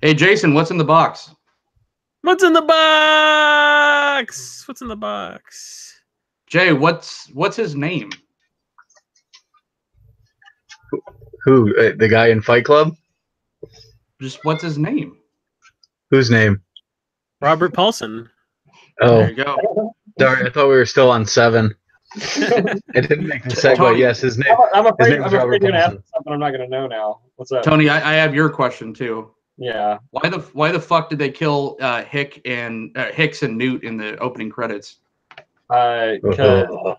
Hey, Jason, what's in the box? What's in the box? What's in the box? Jay, what's his name? Who? The guy in Fight Club? Just what's his name? Whose name? Robert Paulson. Oh, There you go. sorry, I thought we were still on 7. I didn't make the segue. Tony, yes, his name. I'm afraid, his name is you're Robert going to ask Paulson. something I'm not going to know now. What's up? Tony, I have your question too. Yeah. Why the fuck did they kill Hicks and Newt in the opening credits? Because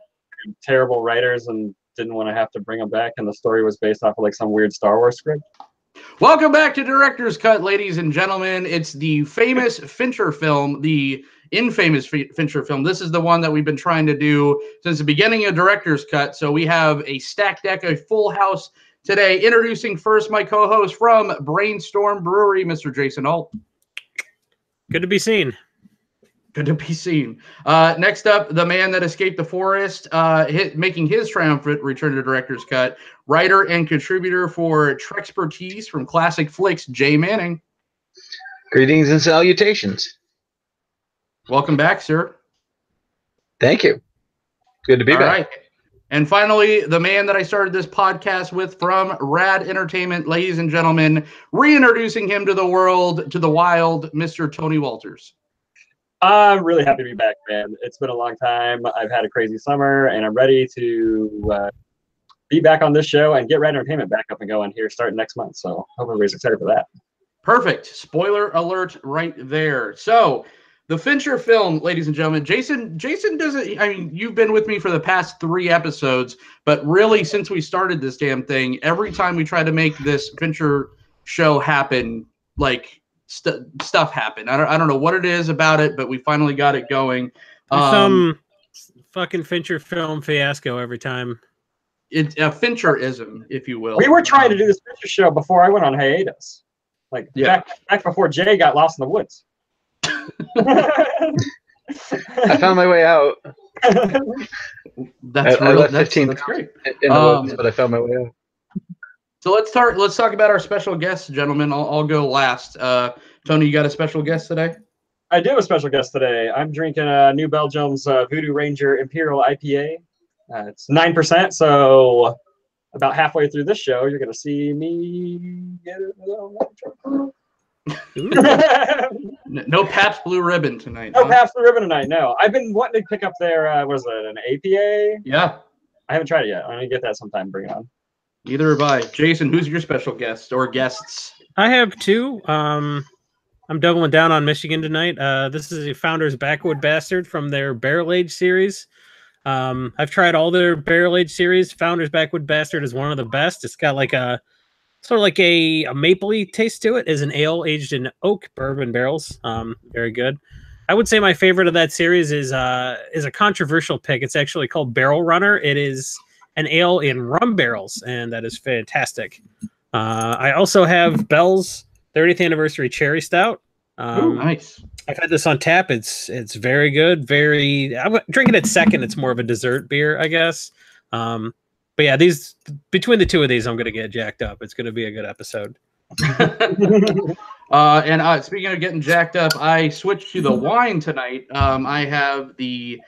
terrible writers and didn't want to have to bring them back, and the story was based off of like some weird Star Wars script. Welcome back to Director's Cut, ladies and gentlemen. It's the famous Fincher film, the infamous Fincher film. This is the one that we've been trying to do since the beginning of Director's Cut. So we have a stacked deck, a full house today. Introducing first my co-host from Brainstorm Brewery, Mr. Jason Alt. Good to be seen. Good to be seen. Next up, the man that escaped the forest, making his triumphant return to Director's Cut, writer and contributor for Trexpertise from Classic Flicks, Jay Manning. Greetings and salutations. Welcome back, sir. Thank you. Good to be All back. right. And finally, the man that I started this podcast with from Rad Entertainment, ladies and gentlemen, reintroducing him to the world, to the wild, Mr. Tony Walters. I'm really happy to be back, man. It's been a long time. I've had a crazy summer, and I'm ready to be back on this show and get Rad Entertainment back up and going here starting next month. So hope everybody's excited for that. Perfect. Spoiler alert right there. So the Fincher film, ladies and gentlemen, Jason doesn't, I mean, you've been with me for the past 3 episodes, but really since we started this damn thing, every time we try to make this Fincher show happen, like stuff happened. I don't know what it is about it, but we finally got it going. Some fucking Fincher film fiasco every time. It's a Fincherism, if you will. We were trying to do this Fincher show before I went on hiatus. Like back before Jay got lost in the woods. I found my way out. That's great. In the woods, but I found my way out. So let's talk about our special guests, gentlemen. I'll go last. Tony, you got a special guest today? I do have a special guest today. I'm drinking New Belgium's Voodoo Ranger Imperial IPA. It's 9%, so about halfway through this show, you're going to see me get a little No Pabst Blue Ribbon tonight. No Pabst Blue Ribbon tonight, no. I've been wanting to pick up their, what is it, an APA? Yeah. I haven't tried it yet. I'm going to get that sometime, bring it on. Neither have I. Jason, who's your special guest or guests? I have 2. I'm doubling down on Michigan tonight. This is a Founders Backwood Bastard from their Barrel Age series. I've tried all their Barrel Age series. Founders Backwood Bastard is one of the best. It's got like a sort of like a mapley taste to it. Is an ale aged in oak bourbon barrels. Very good. I would say my favorite of that series is a controversial pick. It's actually called Barrel Runner. It is an ale in rum barrels, and that is fantastic. I also have Bell's 30th Anniversary Cherry Stout. Ooh, nice. I've had this on tap. It's very good. I'm drinking it second. It's more of a dessert beer, I guess. But yeah, between the 2 of these, I'm going to get jacked up. It's going to be a good episode. And speaking of getting jacked up, I switched to the wine tonight. I have the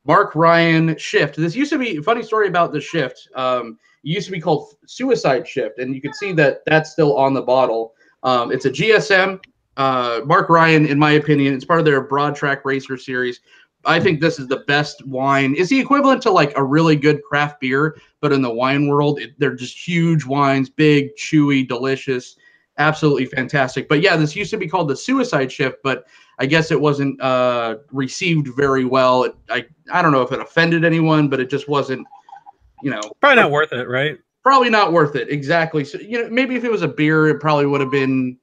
Mark Ryan Shift. This used to be, funny story about the Shift. It used to be called Suicide Shift, and you can see that that's still on the bottle. It's a GSM. Mark Ryan, in my opinion, it's part of their Broad Track Racer series. I think this is the best wine. It's the equivalent to like a really good craft beer, but in the wine world, they're just huge wines, big, chewy, delicious, absolutely fantastic. But yeah, this used to be called the Suicide Shift, but I guess it wasn't received very well. I don't know if it offended anyone, but it just wasn't, probably not worth it, right? Probably not worth it. Exactly. So, maybe if it was a beer, it probably would have been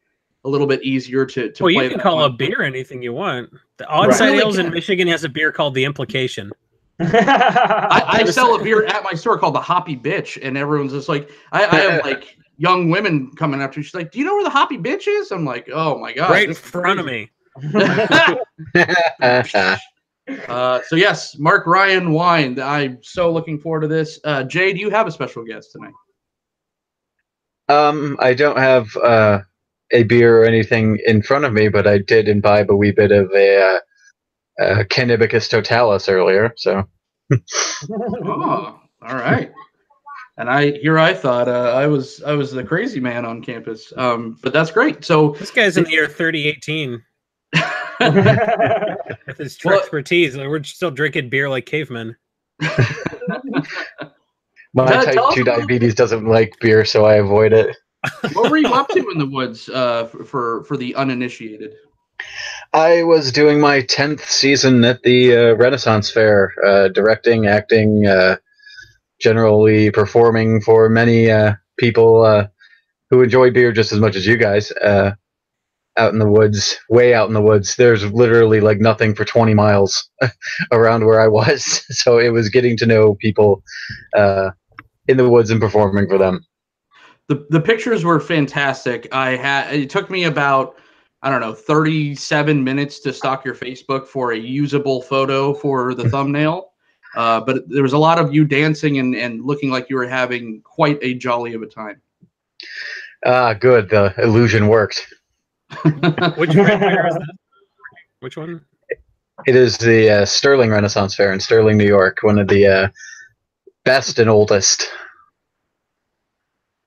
a little bit easier to well, play. You can call a beer anything you want. The Onside Ales in Michigan has a beer called The Implication. I sell a beer at my store called the Hoppy Bitch, and everyone's just like, I have like young women coming up to me. She's like, "Do you know where the Hoppy Bitch is?" I'm like, "Oh my god, right in front of me." So yes, Mark Ryan wine. I'm so looking forward to this. Jay, do you have a special guest tonight? I don't have a beer or anything in front of me, but I did imbibe a wee bit of a Cannabicus totalis earlier. So. Oh, all right. And I thought I was the crazy man on campus. But that's great. So This guy's in the year 3018 with his expertise. We're still drinking beer like cavemen. My type 2 diabetes doesn't like beer, so I avoid it. What were you up to in the woods for the uninitiated? I was doing my 10th season at the Renaissance Fair, directing, acting, generally performing for many people who enjoy beer just as much as you guys. Out in the woods, way out in the woods. There's literally like nothing for 20 miles around where I was. So it was getting to know people in the woods and performing for them. The pictures were fantastic. It took me about, I don't know, 37 minutes to stalk your Facebook for a usable photo for the thumbnail. But there was a lot of you dancing and looking like you were having quite a jolly of a time. Good. The illusion worked. Which fair is this? Which one? It is the Sterling Renaissance Fair in Sterling, New York, one of the best and oldest.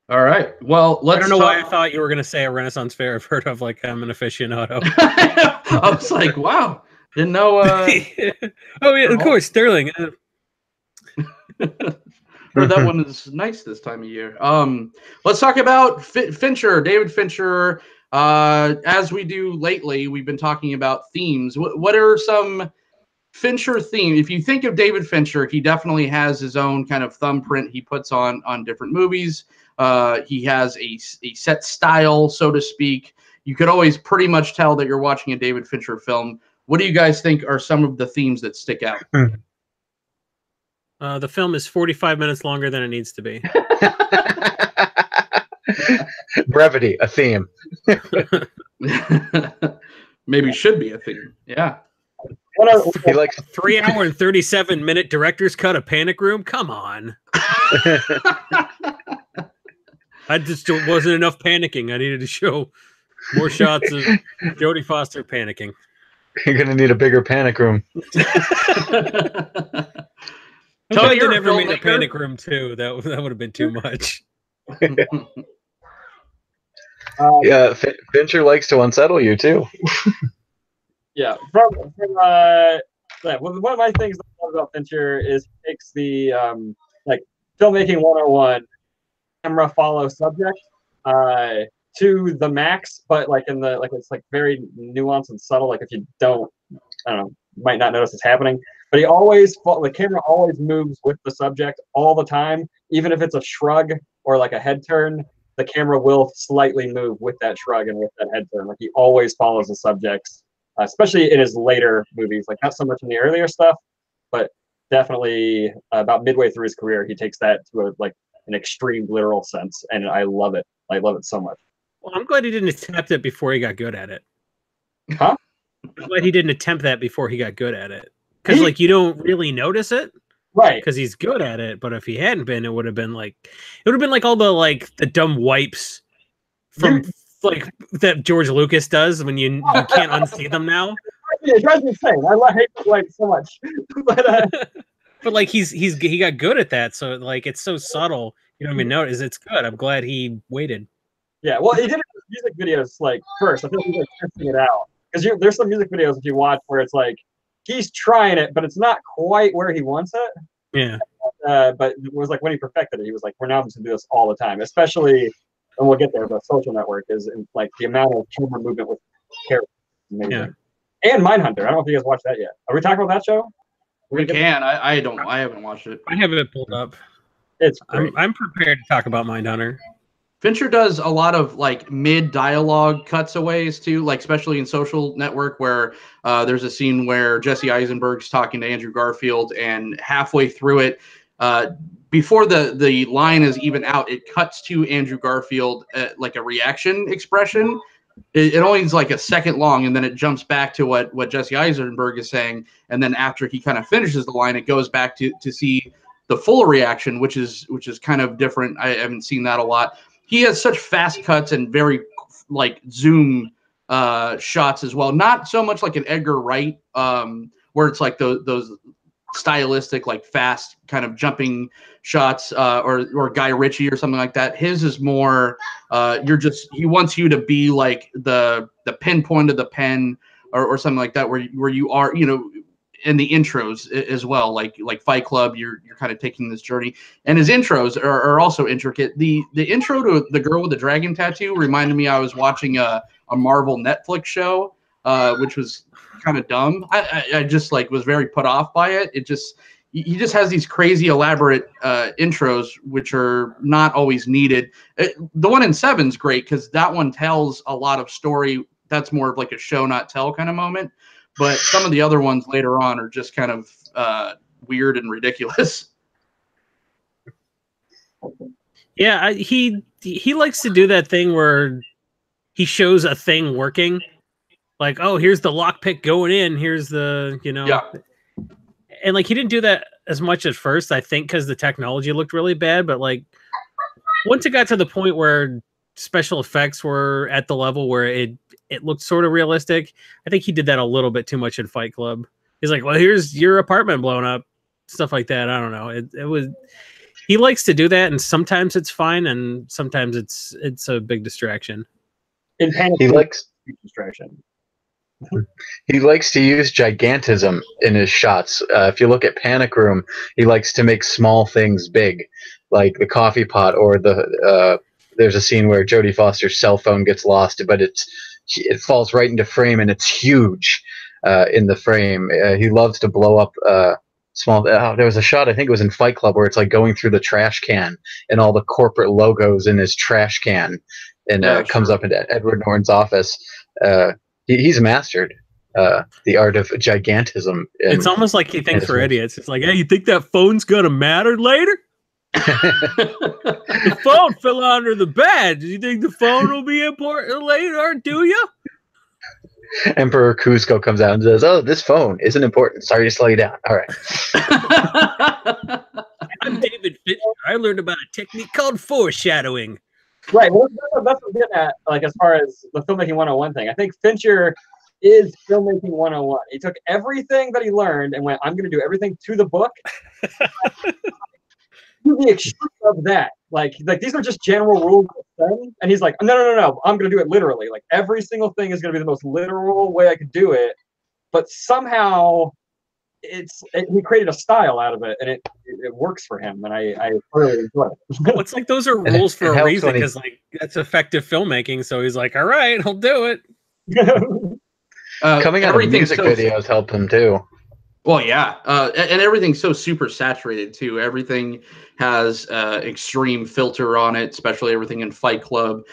All right. Well, I don't know why I thought you were going to say a Renaissance Fair. I've heard of, like, I'm an aficionado. I was like, wow. Didn't know. Oh, yeah, of course, Sterling. Heard that one is nice this time of year. Let's talk about Fincher, David Fincher. As we do lately, we've been talking about themes. What are some Fincher themes? If you think of David Fincher, he definitely has his own kind of thumbprint he puts on different movies. He has a set style, so to speak. You could always pretty much tell that you're watching a David Fincher film. What do you guys think are some of the themes that stick out? The film is 45 minutes longer than it needs to be. Brevity, a theme. Maybe should be a theme. Yeah. He likes 3 hour and 37-minute director's cut of Panic Room. Come on. I just wasn't enough panicking. I needed to show more shots of Jodie Foster panicking. You're gonna need a bigger Panic Room. I'm glad they never made a Panic Room 2. That would have been too much. Yeah, Fincher likes to unsettle you too. Yeah, one of my things that I love about Fincher is he takes the like filmmaking 101 camera follow subject to the max, but like in the it's like very nuanced and subtle. Like if you don't, I don't know, might not notice it's happening. But the camera always moves with the subject all the time, even if it's a shrug or like a head turn. The camera will slightly move with that shrug and with that head turn. Like he always follows the subjects, especially in his later movies. Like not so much in the earlier stuff, but definitely about midway through his career, he takes that to an extreme literal sense, and I love it. I love it so much. Well, I'm glad he didn't attempt it before he got good at it. Huh? I'm glad he didn't attempt that before he got good at it. Because you don't really notice it. Right. Because he's good at it, but if he hadn't been, it would have been like all the dumb wipes from that George Lucas does when you can't unsee them now. It drives me insane. I hate the wipes so much. But like he got good at that, so like it's so subtle you don't even notice. It's good. I'm glad he waited. Yeah, well, he did it with music videos first. I think he's testing it out because there's some music videos if you watch where it's like he's trying it, but it's not quite where he wants it. Yeah. But it was like when he perfected it, he was like, "We're now just gonna do this all the time." Especially, and we'll get there. But Social Network is like the amount of camera movement with characters. Amazing. Yeah. And Mindhunter. I don't know if you guys watched that yet. Are we talking about that show? We can. I don't know. I haven't watched it. I have it pulled up. It's great. I'm prepared to talk about Mindhunter. Fincher does a lot of mid-dialogue cutaways too, especially in Social Network, where there's a scene where Jesse Eisenberg's talking to Andrew Garfield, and halfway through it, before the line is even out, it cuts to Andrew Garfield like a reaction expression. It only is like a second long, and then it jumps back to what Jesse Eisenberg is saying, and then after he kind of finishes the line, it goes back to see the full reaction, which is kind of different. I haven't seen that a lot. He has such fast cuts and very like zoom shots as well. Not so much like an Edgar Wright, where it's like those stylistic, like fast kind of jumping shots, or Guy Ritchie or something like that. His is more he wants you to be like the pinpoint of the pen or something like that, where you are, in the intros as well, like Fight Club, you're kind of taking this journey, and his intros are also intricate. The intro to The Girl with the Dragon Tattoo reminded me I was watching a Marvel Netflix show, which was kind of dumb. I just like was very put off by it. He just has these crazy elaborate intros, which are not always needed. The one in Seven's great because that one tells a lot of story. That's more of like a show not tell kind of moment. But some of the other ones later on are just kind of weird and ridiculous. Yeah, he likes to do that thing where he shows a thing working. Like, oh, here's the lockpick going in. Here's the, Yeah. And like he didn't do that as much at first, I think, because the technology looked really bad. But like once it got to the point where special effects were at the level where it looked sort of realistic, I think he did that a little bit too much in Fight Club. He's like, well, here's your apartment blown up, stuff like that. I don't know. It was, he likes to do that, and sometimes it's fine, and sometimes it's a big distraction. In Panic, He likes distraction. He likes to use gigantism in his shots. If you look at Panic Room, he likes to make small things big, like the coffee pot, or there's a scene where Jodie Foster's cell phone gets lost, but it falls right into frame and it's huge in the frame. He loves to blow up small. There was a shot, I think it was in Fight Club, where it's like going through the trash can and all the corporate logos in his trash can, and comes up into Edward Norton's office. He's mastered the art of gigantism. It's almost like he thinks we're idiots. It's like, hey, you think that phone's gonna matter later? The phone fell under the bed. Do you think the phone will be important later? Do you? Emperor Kuzco comes out and says, "Oh, this phone isn't important. Sorry to slow you down. All right." I'm David Fincher. I learned about a technique called foreshadowing. Right. Well, that's what I'm getting at, like, as far as the filmmaking 101 thing. I think Fincher is filmmaking 101. He took everything that he learned and went, I'm going to do everything to the book. To the extreme of that. Like these are just general rules of thing. And he's like, no. I'm going to do it literally. Like, every single thing is going to be the most literal way I could do it. But somehow he created a style out of it, and it works for him, and I really enjoy it. Well, it's like those are rules for a reason, because like that's effective filmmaking. So he's like, all right, I'll do it. Coming out of music videos help him too. Well, yeah, and everything's so super saturated too. Everything has extreme filter on it, especially everything in Fight Club.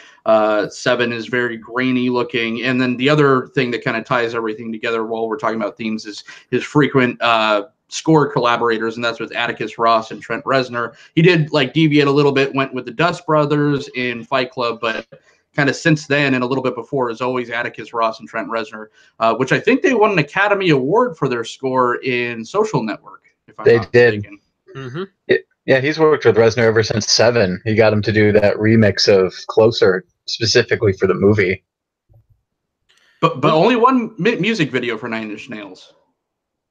7 is very grainy looking, and then the other thing that kind of ties everything together while we're talking about themes is his frequent score collaborators, and that's with Atticus Ross and Trent Reznor. He did like deviate a little bit, went with the Dust Brothers in Fight Club, but kind of since then and a little bit before is always Atticus Ross and Trent Reznor, which I think they won an Academy Award for their score in Social Network, if I'm not mistaken. Mm-hmm. Yeah, he's worked with Reznor ever since 7. He got him to do that remix of Closer specifically for the movie. But only one music video for Nine Inch Nails.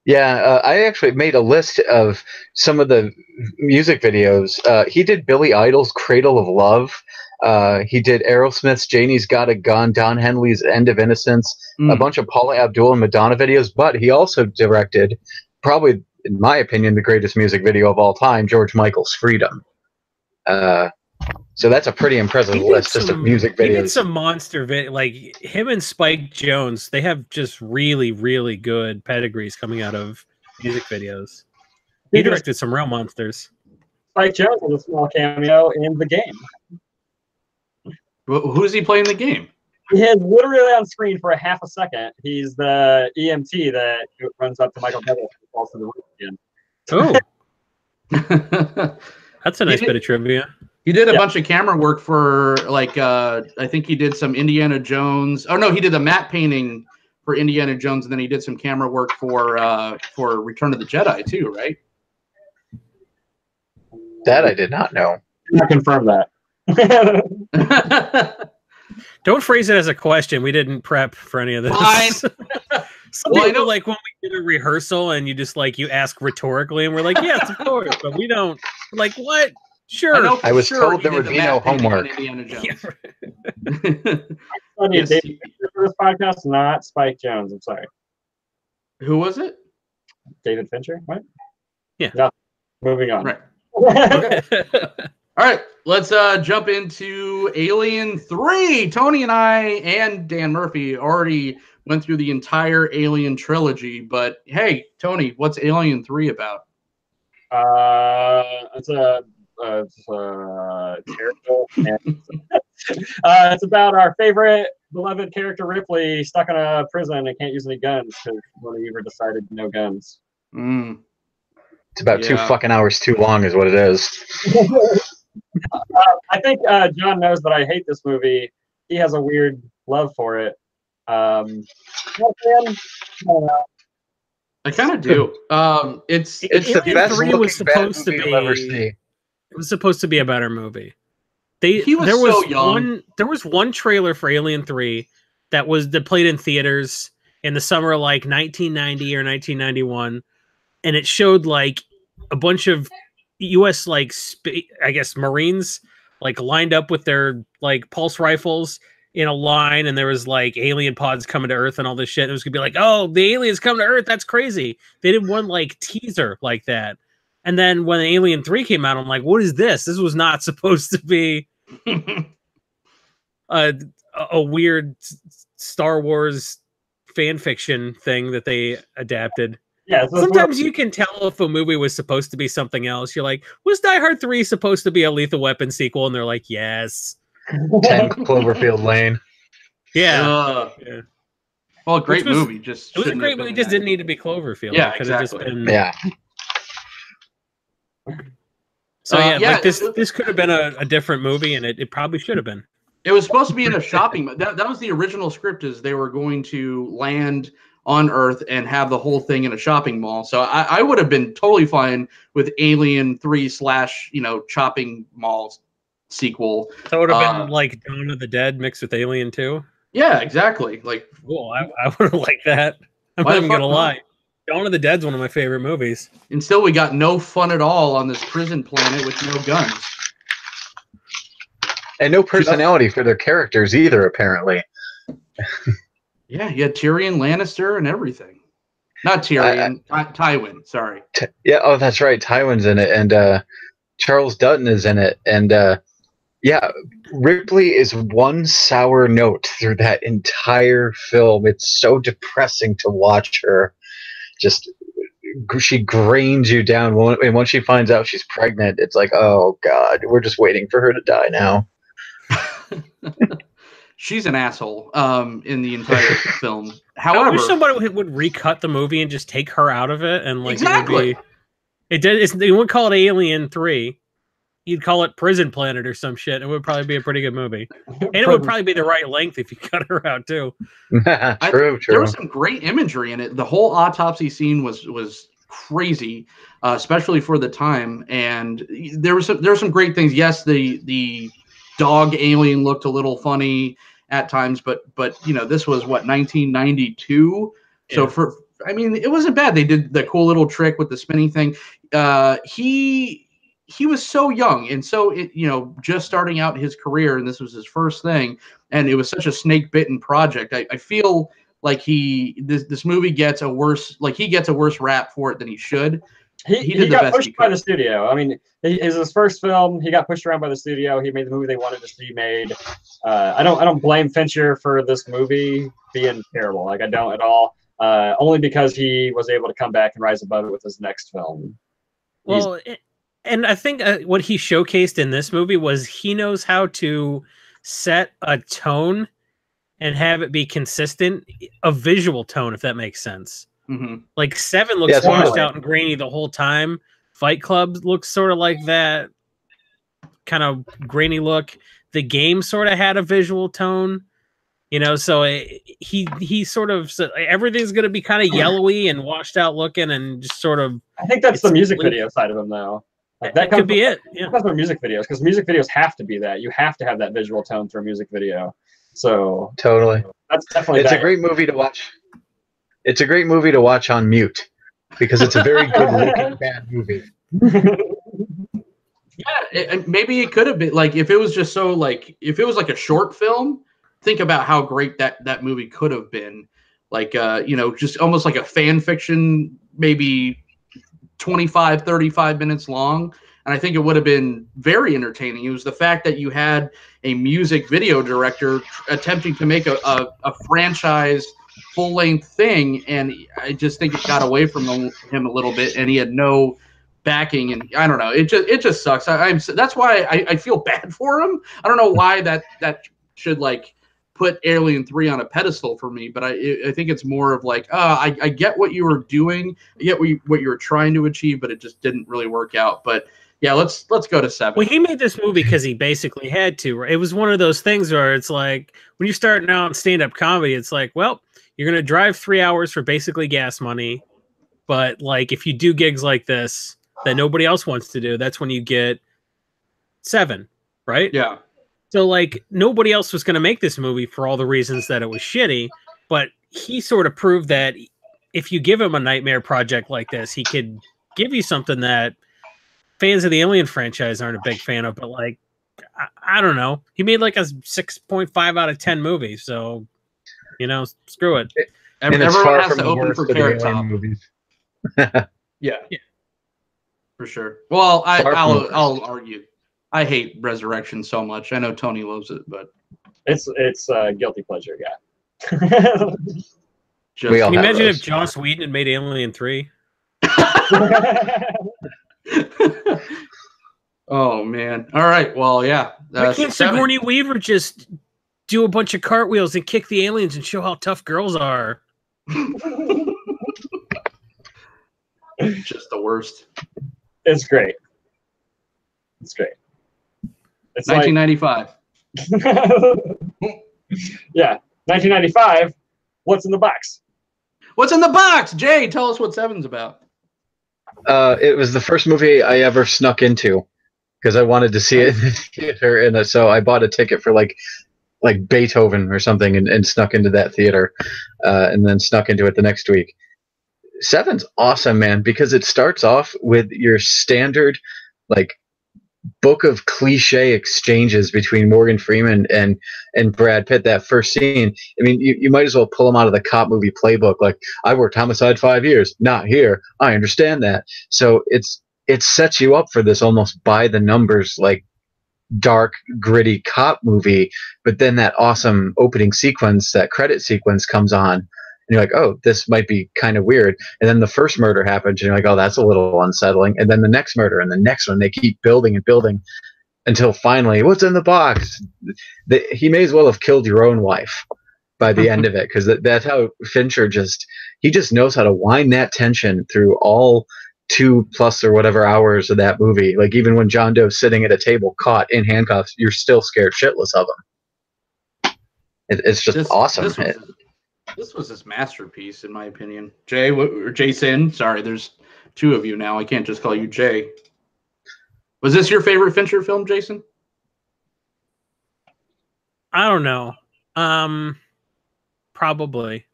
Yeah, I actually made a list of some of the music videos. He did Billy Idol's Cradle of Love. He did Aerosmith's Janie's Got a Gun, Don Henley's End of Innocence, a bunch of Paula Abdul and Madonna videos, but he also directed, probably, in my opinion, the greatest music video of all time, George Michael's Freedom. So that's a pretty impressive list just of music videos. He did some monster like him and Spike Jonze. They have just really, really good pedigrees coming out of music videos. He directed some real monsters. Spike Jonze has a small cameo in The Game. Who does he play in The Game? He is literally on screen for a half a second. He's the EMT that runs up to Michael Douglas and falls to the roof again. Oh, that's a nice bit of trivia. He did a bunch of camera work for, like, I think he did some Indiana Jones. Oh, no, he did the matte painting for Indiana Jones, and then he did some camera work for Return of the Jedi, too, right? That I did not know. I confirm that. Don't phrase it as a question. We didn't prep for any of this. Fine. Some people like when we did a rehearsal and you just like you ask rhetorically and we're like, yes, of course, but we don't. We're like, what? Sure. I was told there would be no homework. Yeah. Yes. David Fincher for this podcast, not Spike Jonze. I'm sorry. Who was it? David Fincher. What? Yeah. No, moving on. Right. Okay. All right, let's jump into Alien 3. Tony and I and Dan Murphy already went through the entire Alien trilogy, but hey, Tony, what's Alien 3 about? It's terrible. And it's about our favorite beloved character Ripley stuck in a prison and can't use any guns because one of you decided no guns. Mm. It's about 2 fucking hours too long, is what it is. I think John knows that I hate this movie. He has a weird love for it. I kind of do. It's the best Alien 3 was looking bad supposed to movie be. you'll ever see. It was supposed to be a better movie. He was so young. There was one trailer for Alien 3 that played in theaters in the summer of like 1990 or 1991, and it showed like a bunch of U.S. like I guess Marines like lined up with their like pulse rifles in a line, and there was like alien pods coming to Earth and all this shit. It was gonna be like, oh, the aliens come to Earth. That's crazy. They did one like teaser like that, and then when Alien 3 came out, I'm like, what is this? This was not supposed to be a weird Star Wars fan fiction thing that they adapted. Yeah, so sometimes you can tell if a movie was supposed to be something else. You're like, was Die Hard 3 supposed to be a Lethal Weapon sequel? And they're like, yes. 10 Cloverfield Lane. Yeah. Well, great movie. It was a great movie. It just didn't need to be Cloverfield. Yeah, it could have just been. Yeah. So like this could have been a different movie, and it probably should have been. It was supposed to be in a shopping. That was the original script. Is they were going to land on Earth and have the whole thing in a shopping mall. So I would have been totally fine with Alien 3 / shopping mall sequel. So it would have been like Dawn of the Dead mixed with Alien 2. Yeah, exactly. Like, cool. I would have liked that. I'm not even gonna lie. Dawn of the Dead's one of my favorite movies. And still, we got no fun at all on this prison planet with no guns. And no personality for their characters either, apparently. Yeah, you had Tyrion Lannister and everything. Not Tyrion, Tywin, sorry. Oh, that's right. Tywin's in it, and Charles Dutton is in it. And Ripley is one sour note through that entire film. It's so depressing to watch her. She grains you down. And once she finds out she's pregnant, it's like, oh, God, we're just waiting for her to die now. She's an asshole in the entire film. However, I wish somebody would recut the movie and just take her out of it, and like exactly. They wouldn't call it Alien 3. You'd call it Prison Planet or some shit. It would probably be a pretty good movie, and it would probably be the right length if you cut her out too. True. There was some great imagery in it. The whole autopsy scene was crazy, especially for the time. And there were some great things. Yes, the dog alien looked a little funny at times, but this was what, 1992. Yeah. So it wasn't bad. They did the cool little trick with the spinning thing. He was so young and so just starting out his career, and this was his first thing, and it was such a snake bitten project. I feel like this movie gets a worse rap for it than he should. He got pushed by the studio. I mean, it was his first film. He got pushed around by the studio. He made the movie they wanted to see made. I don't blame Fincher for this movie being terrible. Like, I don't at all. Only because he was able to come back and rise above it with his next film. And I think what he showcased in this movie was he knows how to set a tone and have it be consistent, a visual tone, if that makes sense. Mm-hmm. Like 7 looks washed out and grainy the whole time. Fight Club looks sort of like that kind of grainy look. The Game sort of had a visual tone, so he sort of said everything's going to be kind of yellowy and washed out looking and just sort of. I think that's the music video side of him, though. That could be it. Yeah. That's what music videos, because music videos have to be that. You have to have that visual tone through a music video. So Totally. that's definitely. It's a great movie to watch. It's a great movie to watch on mute because it's a very good-looking bad movie. Yeah, maybe it could have been like if it was just so like if it was like a short film. Think about how great that movie could have been. Like just almost like a fan fiction, maybe 25, 35 minutes long. And I think it would have been very entertaining. It was the fact that you had a music video director attempting to make a franchise full-length thing, and I just think it got away from him a little bit, and he had no backing, and I don't know. It just sucks. That's why I feel bad for him. I don't know why that should like put Alien 3 on a pedestal for me, but I think it's more of like, I get what you were doing, I get what you were trying to achieve, but it just didn't really work out. But yeah, let's go to 7. Well, he made this movie because he basically had to. It was one of those things where it's like when you're starting out in stand-up comedy, it's like, well, you're gonna drive 3 hours for basically gas money, but like if you do gigs like this that nobody else wants to do, that's when you get 7, right? Yeah. So, like, nobody else was going to make this movie for all the reasons that it was shitty, but he sort of proved that if you give him a nightmare project like this, he could give you something that fans of the Alien franchise aren't a big fan of, but, like, I don't know. He made, like, a 6.5 out of 10 movie, so, screw it. And Everyone has to open for Carrot Top. Movies. Yeah. For sure. Well, I'll argue. I hate Resurrection so much. I know Tony loves it, but it's a guilty pleasure, yeah. Can you imagine if Joss Whedon had made Alien 3? Oh man! All right. Well, yeah. Why can't Sigourney Weaver just do a bunch of cartwheels and kick the aliens and show how tough girls are? Just the worst. It's great. It's great. It's 1995. Yeah, 1995. What's in the box? What's in the box? Jay, tell us what 7's about. It was the first movie I ever snuck into because I wanted to see it in the theater, and so I bought a ticket for like Beethoven or something, and snuck into that theater, and then snuck into it the next week. 7's awesome, man, because it starts off with your standard like book of cliche exchanges between Morgan Freeman and Brad Pitt. That first scene, I mean, you might as well pull them out of the cop movie playbook. Like, I worked homicide 5 years, not here. I understand that. So it sets you up for this almost by the numbers, like dark, gritty cop movie. But then that awesome opening sequence, that credit sequence comes on. And you're like, oh, this might be kind of weird. And then the first murder happens, and you're like, oh, that's a little unsettling. And then the next murder, and the next one. They keep building and building until finally, what's in the box? He may as well have killed your own wife by the end of it, because that's how Fincher just knows how to wind that tension through all 2+ or whatever hours of that movie. Like, even when John Doe's sitting at a table caught in handcuffs, you're still scared shitless of him. It's just awesome. This was his masterpiece, in my opinion. Jay, or Jason? Sorry, there's 2 of you now. I can't just call you Jay. Was this your favorite Fincher film, Jason? I don't know. Probably.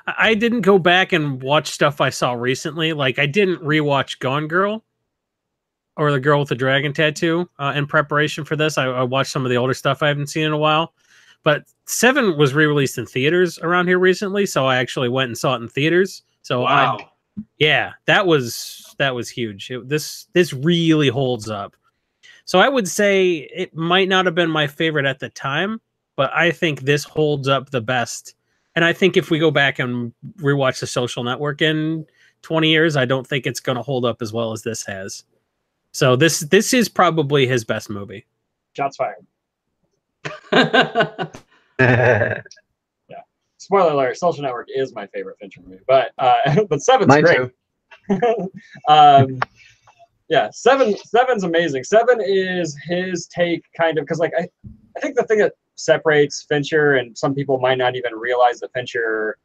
I didn't go back and watch stuff I saw recently. Like, I didn't rewatch Gone Girl or The Girl with the Dragon Tattoo in preparation for this. I watched some of the older stuff I haven't seen in a while. But 7 was re-released in theaters around here recently, so I actually went and saw it in theaters. So wow. That was huge. This really holds up. So I would say it might not have been my favorite at the time, but I think this holds up the best. And I think if we go back and rewatch The Social Network in 20 years, I don't think it's going to hold up as well as this has. So this is probably his best movie. Shots fired. Yeah. Spoiler alert: Social Network is my favorite Fincher movie, but 7's Mine great. Too. Yeah, 7's amazing. 7 is his take, kind of, because like I think the thing that separates Fincher, and some people might not even realize that Fincher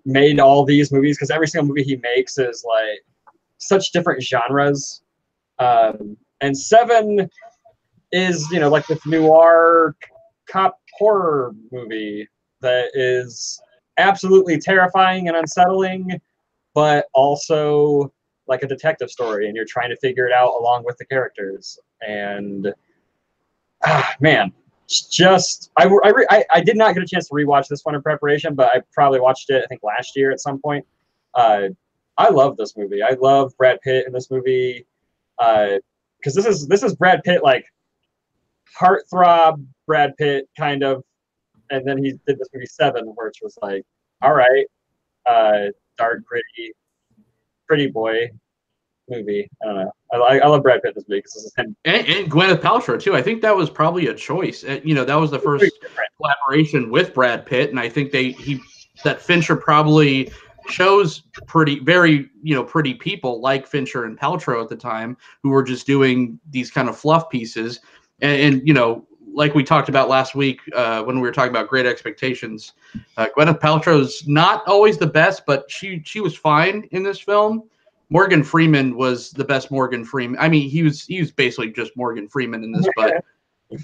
made all these movies, because every single movie he makes is like such different genres. And Seven is, like this noir cop horror movie that is absolutely terrifying and unsettling, but also like a detective story, and you're trying to figure it out along with the characters. And man, just I did not get a chance to rewatch this one in preparation, but I probably watched it I think last year at some point. I love this movie. I love Brad Pitt in this movie, because this is Brad Pitt, like heartthrob Brad Pitt kind of, and then he did this movie Seven, which was like, all right, dark, pretty boy movie. I don't know. I love Brad Pitt in this movie because this is him. And Gwyneth Paltrow too. I think that was probably a choice. That was the first collaboration with Brad Pitt, and I think that Fincher probably chose pretty people like Fincher and Paltrow at the time, who were just doing these kind of fluff pieces. And like we talked about last week when we were talking about Great Expectations, Gwyneth Paltrow's not always the best, but she was fine in this film. Morgan Freeman was the best Morgan Freeman. I mean, he was basically just Morgan Freeman in this, but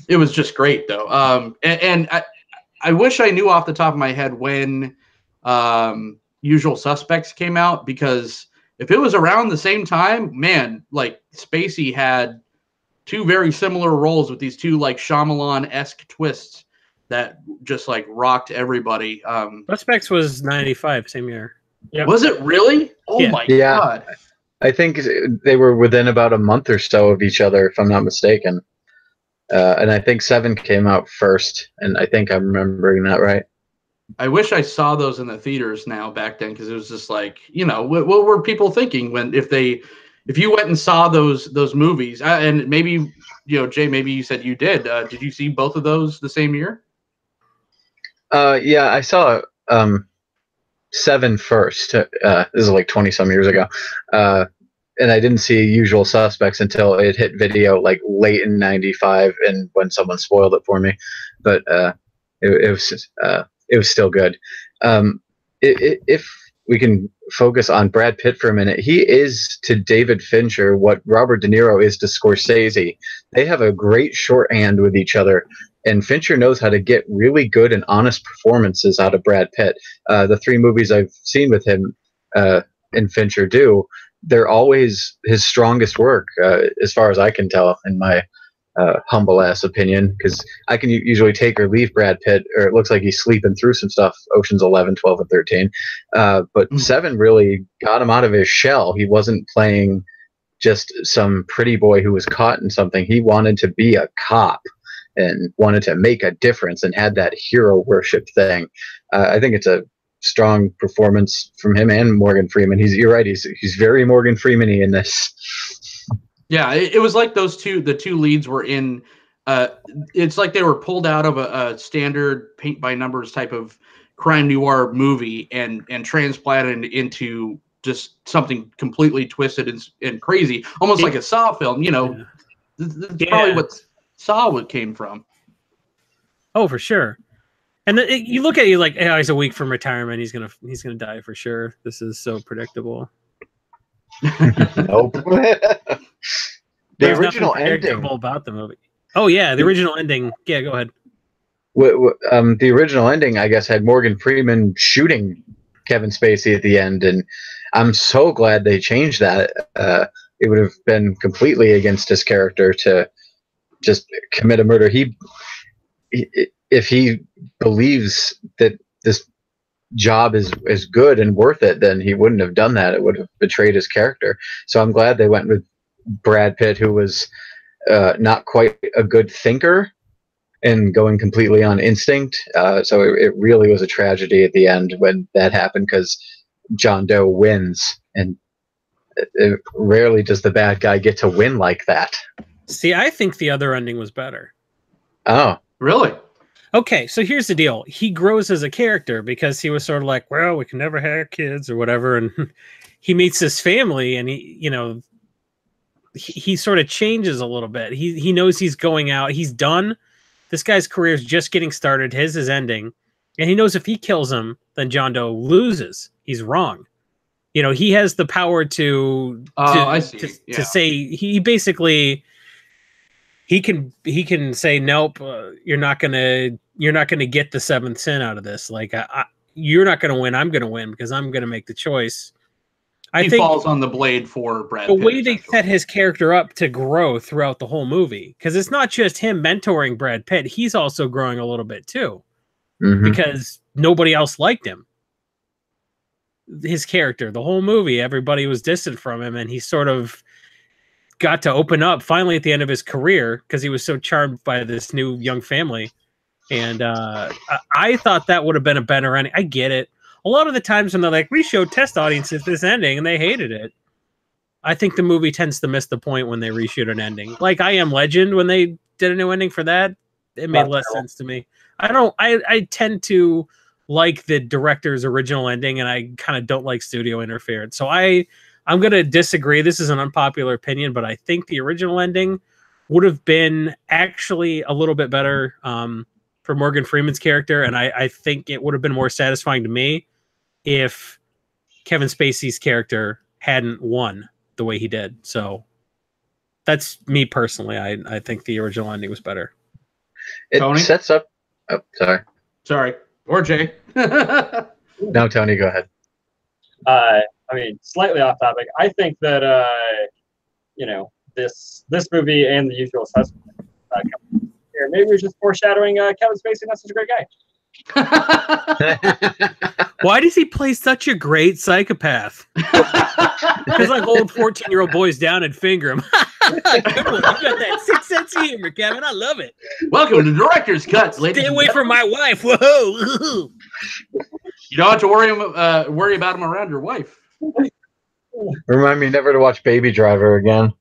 it was just great though. And I wish I knew off the top of my head when Usual Suspects came out, because if it was around the same time, man, like Spacey had two very similar roles with these two like Shyamalan-esque twists that just like rocked everybody. Suspects was 95, same year. Yep. Was it really? Oh my God. I think they were within about a month or so of each other, if I'm not mistaken. And I think Seven came out first, and I think I'm remembering that right. I wish I saw those in the theaters now back then, because it was just like, what were people thinking if you went and saw those movies? And maybe, Jay, maybe you said you did. Did you see both of those the same year? Yeah, I saw Seven first. This is like 20 some years ago. And I didn't see Usual Suspects until it hit video like late in 95, and when someone spoiled it for me. But it was still good. If we can focus on Brad Pitt for a minute, he is to David Fincher what Robert De Niro is to Scorsese. They have a great shorthand with each other, and Fincher knows how to get really good and honest performances out of Brad Pitt. The three movies I've seen with him and Fincher they're always his strongest work, as far as I can tell, in my humble ass opinion, because I can usually take or leave Brad Pitt, or it looks like he's sleeping through some stuff, Oceans 11, 12, and 13. But Seven really got him out of his shell. He wasn't playing just some pretty boy who was caught in something. He wanted to be a cop and wanted to make a difference, and had that hero worship thing. I think it's a strong performance from him and Morgan Freeman. You're right. He's very Morgan Freeman-y in this. Yeah, it was like the two leads were in. It's like they were pulled out of a standard paint by numbers type of crime noir movie and transplanted into just something completely twisted and crazy, almost like a Saw film. That's probably what Saw came from. Oh, for sure. And then you look at it like, he's a week from retirement. He's gonna die for sure. This is so predictable. Nope. The original ending about the movie. Oh yeah, the original ending. Yeah, go ahead. The original ending, I guess, had Morgan Freeman shooting Kevin Spacey at the end, and I'm so glad they changed that. It would have been completely against his character to just commit a murder. If he believes that this job is good and worth it, then he wouldn't have done that. It would have betrayed his character. So I'm glad they went with Brad Pitt, who was not quite a good thinker and going completely on instinct. So it really was a tragedy at the end when that happened, because John Doe wins, and rarely does the bad guy get to win like that. See, I think the other ending was better. Oh, really? Okay, so here's the deal. He grows as a character because he was sort of like, well, we can never have kids or whatever. And he meets his family, and he sort of changes a little bit. He knows he's going out. He's done. This guy's career is just getting started. His is ending. And he knows if he kills him, then John Doe loses. He's wrong. You know, he has the power to say he basically he can say nope. You're not gonna get the seventh sin out of this. Like you're not gonna win. I'm gonna win because I'm gonna make the choice. He falls on the blade for Brad Pitt. The way they set his character up to grow throughout the whole movie, because it's not just him mentoring Brad Pitt. He's also growing a little bit too, because nobody else liked him. His character, the whole movie, everybody was distant from him, and he sort of got to open up finally at the end of his career because he was so charmed by this new young family. And I thought that would have been a better ending. I get it. A lot of the times when they're like, we showed test audiences this ending and they hated it, I think the movie tends to miss the point when they reshoot an ending. Like I Am Legend, when they did a new ending for that, it made less sense to me. I tend to like the director's original ending, and I kind of don't like studio interference. So I'm going to disagree. This is an unpopular opinion, but I think the original ending would have been actually a little bit better for Morgan Freeman's character, and I think it would have been more satisfying to me if Kevin Spacey's character hadn't won the way he did. So that's me personally. I think the original ending was better. It Tony? sets up... Oh, sorry. Or Jay. No, Tony, go ahead. I mean, slightly off topic. I think that you know, this movie and The Usual Suspects here, maybe we're just foreshadowing Kevin Spacey not such a great guy. Why does he play such a great psychopath? Because I hold 14-year-old boys down and finger them. Good one. You got that sixth sense of humor, Kevin. I love it. Welcome to Director's Cuts, ladies. Stay away from my wife. Whoa. You don't have to worry about him around your wife. Remind me never to watch Baby Driver again.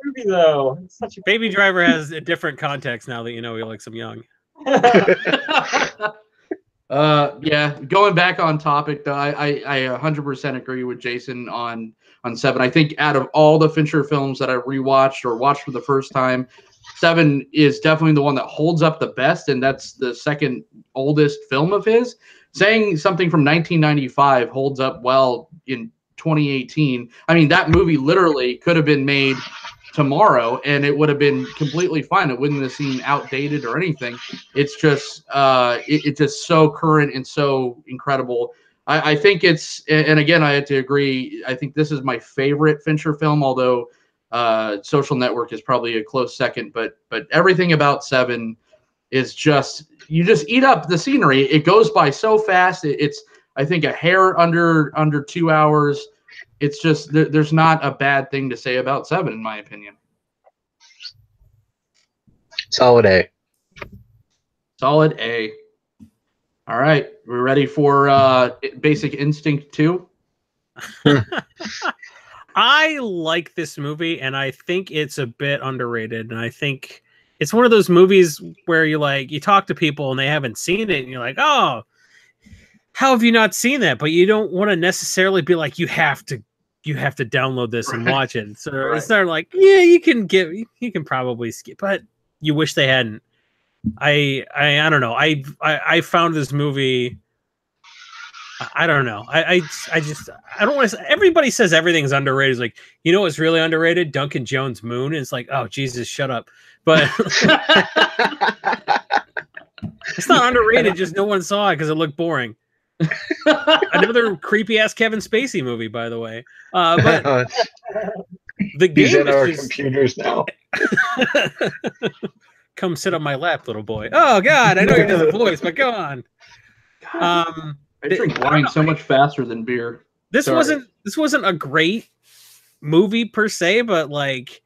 Movie though, it's such a Baby Driver has a different context now that you know he likes him young. Yeah, going back on topic though, I 100% agree with Jason on 7. I think out of all the Fincher films that I rewatched or watched for the first time, 7 is definitely the one that holds up the best, and that's the second oldest film of his. Saying something from 1995 holds up well in 2018. I mean, that movie literally could have been made tomorrow and it would have been completely fine. It wouldn't have seemed outdated or anything. It's just it's just so current and so incredible. I think it's, and again, I had to agree, I think this is my favorite Fincher film, although Social Network is probably a close second, but everything about 7 is just, you just eat up the scenery. It goes by so fast. It's I think a hair under 2 hours. It's just there's not a bad thing to say about 7 in my opinion. Solid A. Solid A. All right, we're ready for Basic Instinct 2. I like this movie, and I think it's a bit underrated. And I think it's one of those movies where you talk to people and they haven't seen it, and you're like, oh, how have you not seen that? But you don't want to necessarily be like, you have to download this and watch it. So it's not like, yeah, you can probably skip, but you wish they hadn't. I don't know. I found this movie. I don't know. I don't want to. Everybody says everything's underrated. It's like, you know what's really underrated? Duncan Jones' Moon. It's like, oh Jesus, shut up. But it's not underrated. Just no one saw it because it looked boring. Another creepy ass Kevin Spacey movie, by the way. But the game He's in is our just... computers now. Come sit on my lap, little boy. Oh God, I know you're just a voice, but go on. I drink wine so much faster than beer. This wasn't a great movie per se, but like,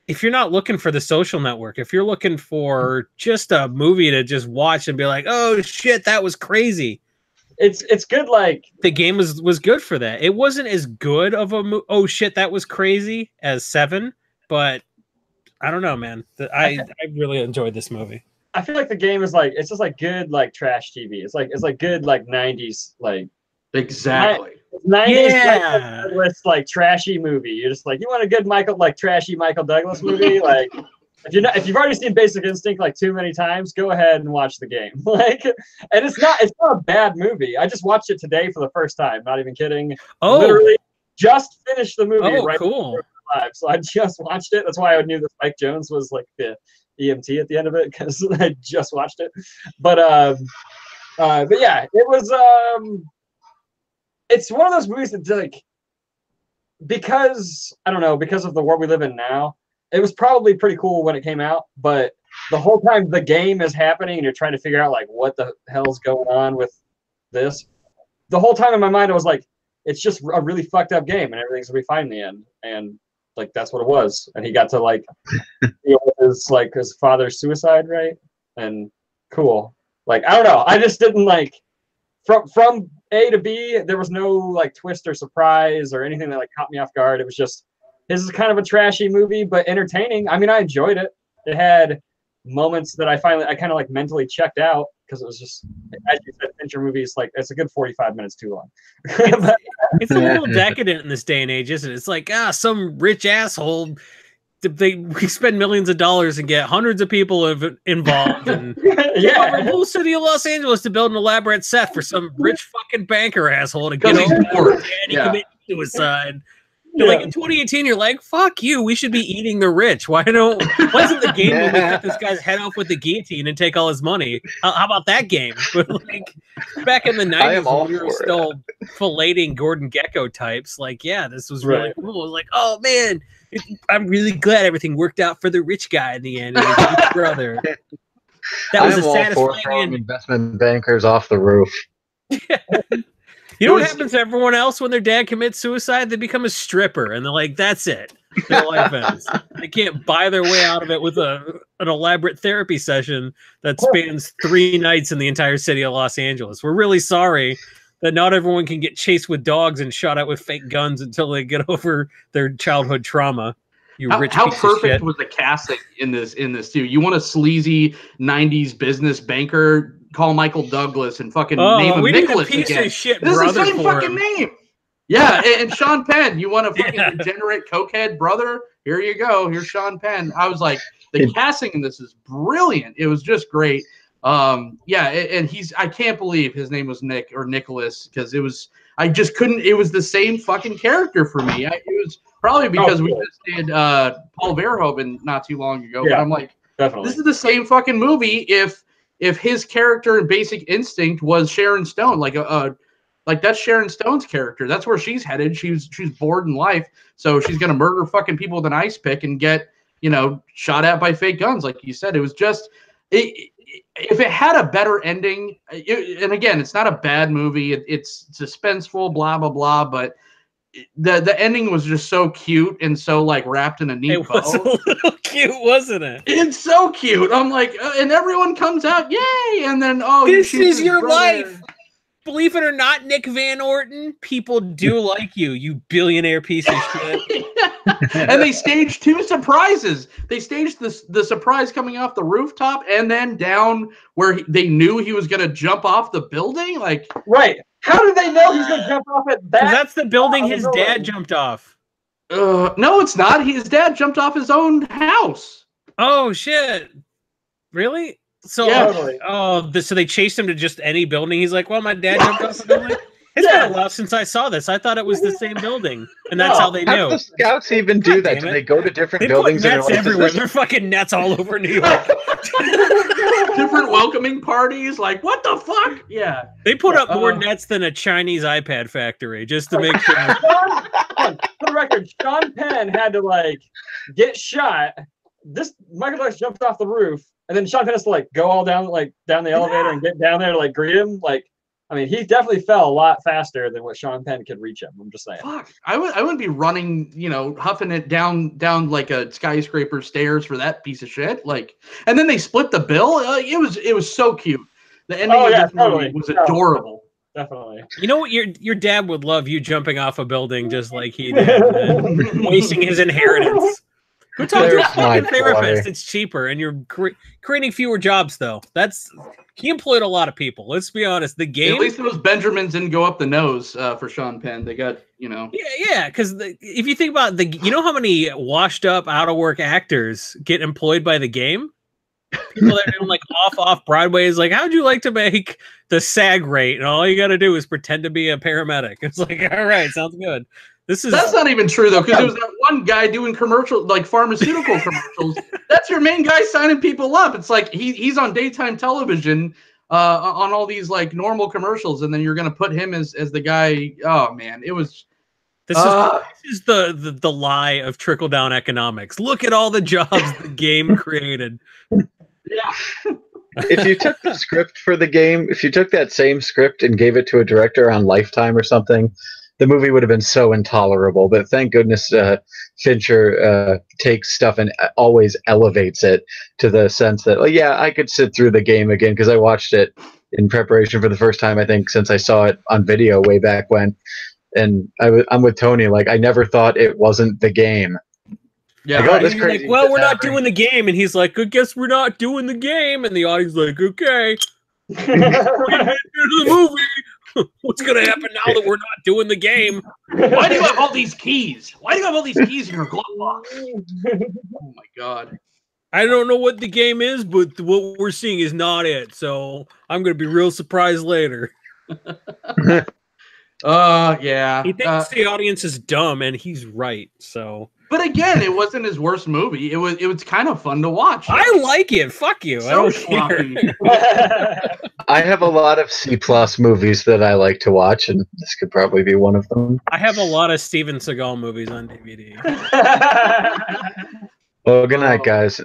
if you're not looking for The Social Network, if you're looking for just a movie to just watch and be like, oh shit, that was crazy. It's good. Like, the game was good for that. It wasn't as good of a oh shit, that was crazy as 7, but I don't know, man. I really enjoyed this movie. I feel like the game is like, it's just like good like trash TV. It's like good like 90s like exactly 90s Douglas like trashy movie. You're just like, you want a good trashy Michael Douglas movie? Like if you've already seen Basic Instinct like too many times, go ahead and watch the game. Like, and it's not a bad movie. I just watched it today for the first time. Not even kidding. Oh, literally just finished the movie. Oh, right cool. live. So I just watched it. That's why I knew that Spike Jonze was like the EMT at the end of it, because I just watched it. But yeah, it was it's one of those movies that like, because I don't know, because of the world we live in now, it was probably pretty cool when it came out, but the whole time the game is happening and you're trying to figure out like what the hell's going on with this, the whole time in my mind I was like, it's just a really fucked up game and everything's gonna be fine in the end. And like that's what it was. And he got to like deal with his father's suicide, right? And cool. Like I don't know. I just didn't like from A to B, there was no like twist or surprise or anything that like caught me off guard. It was just, this is kind of a trashy movie, but entertaining. I mean, I enjoyed it. It had moments that I kind of like mentally checked out because it was just, as you said, Fincher movies, like it's a good 45 minutes too long. It's a little decadent in this day and age, isn't it? It's like, some rich asshole, we spend millions of dollars and get hundreds of people involved, and yeah, the whole city of Los Angeles to build an elaborate set for some rich fucking banker asshole to get over and he committed suicide. Like in 2018, you're like, fuck you, we should be eating the rich. Why isn't the game where we cut this guy's head off with the guillotine and take all his money? How about that game? But like back in the 90s when we were still filleting Gordon Gekko types, like, yeah, this was really cool. It was like, oh man, I'm really glad everything worked out for the rich guy in the end and his rich brother. That was a satisfying investment bankers off the roof. You know what happens to everyone else when their dad commits suicide? They become a stripper, and they're like, that's it. Their life ends. They can't buy their way out of it with an elaborate therapy session that spans 3 nights in the entire city of Los Angeles. We're really sorry that not everyone can get chased with dogs and shot at with fake guns until they get over their childhood trauma. How perfect was the casting in this too? You want a sleazy 90s business banker? Call Michael Douglas and fucking name him Nicholas again. Of shit this is the same fucking him. name. Yeah, and Sean Penn. You want a fucking degenerate cokehead brother? Here you go. Here's Sean Penn. I was like, the casting in this is brilliant. It was just great. And I can't believe his name was Nick or Nicholas, because I just couldn't. It was the same fucking character for me. It was probably because we just did Paul Verhoeven not too long ago. Yeah, but I'm like, definitely, this is the same fucking movie. If his character in Basic Instinct was Sharon Stone, like that's Sharon Stone's character. That's where she's headed. She's bored in life, so she's gonna murder fucking people with an ice pick and get shot at by fake guns, like you said. It was just if it had a better ending, and again, it's not a bad movie. It's suspenseful, blah blah blah, but the ending was just so cute and so like wrapped in a neat bow. It was a little cute, wasn't it? It's so cute. I'm like, and everyone comes out, yay! And then this is your life. Believe it or not, Nick Van Orton, people do like you, you billionaire piece of shit. And they staged 2 surprises. They staged the surprise coming off the rooftop and then down where they knew he was going to jump off the building. Like, right. How did they know he's going to jump off at that? That's the building his dad jumped off. No, it's not. His dad jumped off his own house. Oh, shit. Really? So, so they chased him to just any building. He's like, well, my dad jumped off the building. It's been a while since I saw this. I thought it was the same building, and that's how they knew. How do the scouts even do that? Do they go to different buildings? They put nets everywhere. They're fucking nets all over New York. Different welcoming parties. Like, what the fuck? Yeah. They put up more nets than a Chinese iPad factory just to make sure. For the record, Sean Penn had to like get shot. Michael Douglas jumped off the roof, and then Sean Penn has to like go all down the elevator and get down there to like greet him. Like, I mean, he definitely fell a lot faster than what Sean Penn could reach him. I'm just saying. Fuck, I wouldn't be running, huffing it down like a skyscraper stairs for that piece of shit. Like, and then they split the bill. It was so cute. The ending of this movie was adorable. Definitely. You know what? Your dad would love you jumping off a building just like he did, wasting his inheritance. Who told you a There's my fucking therapist? boy. It's cheaper, and you're creating fewer jobs. Though he employed a lot of people. Let's be honest. The game, At least those Benjamins didn't go up the nose for Sean Penn. They got, you know. yeah. Because if you think about you know how many washed up, out of work actors get employed by the game? People that are doing like off Broadway is like, how'd you like to make the SAG rate? And all you got to do is pretend to be a paramedic. It's like, all right, sounds good. That's not even true though, because there was that one guy doing commercials, like pharmaceutical commercials. That's your main guy signing people up. It's like he's on daytime television on all these like normal commercials, and then you're gonna put him as the guy. Oh man, it was. This is the lie of trickle down economics. Look at all the jobs the game created. Yeah. If you took the script for the game, if you took that same script and gave it to a director on Lifetime or something, the movie would have been so intolerable. But thank goodness Fincher takes stuff and always elevates it to the sense that, oh yeah, I could sit through the game again, because I watched it in preparation for the first time, I think, since I saw it on video way back when. And I'm with Tony. Like, I never thought it wasn't the game. Yeah, like, oh, this crazy. Like, well, we're not doing the game, and he's like, I guess we're not doing the game, and the audience is like, okay, the movie. What's gonna happen now that we're not doing the game? Why do you have all these keys? Why do you have all these keys in your glove box? Oh my god. I don't know what the game is, but what we're seeing is not it. So I'm gonna be real surprised later. Yeah. He thinks the audience is dumb, and he's right. So. But again, it wasn't his worst movie. It was kind of fun to watch. I like it. Fuck you. So I don't care. I have a lot of C+ movies that I like to watch, and this could probably be one of them. I have a lot of Steven Seagal movies on DVD. Well, good night, guys.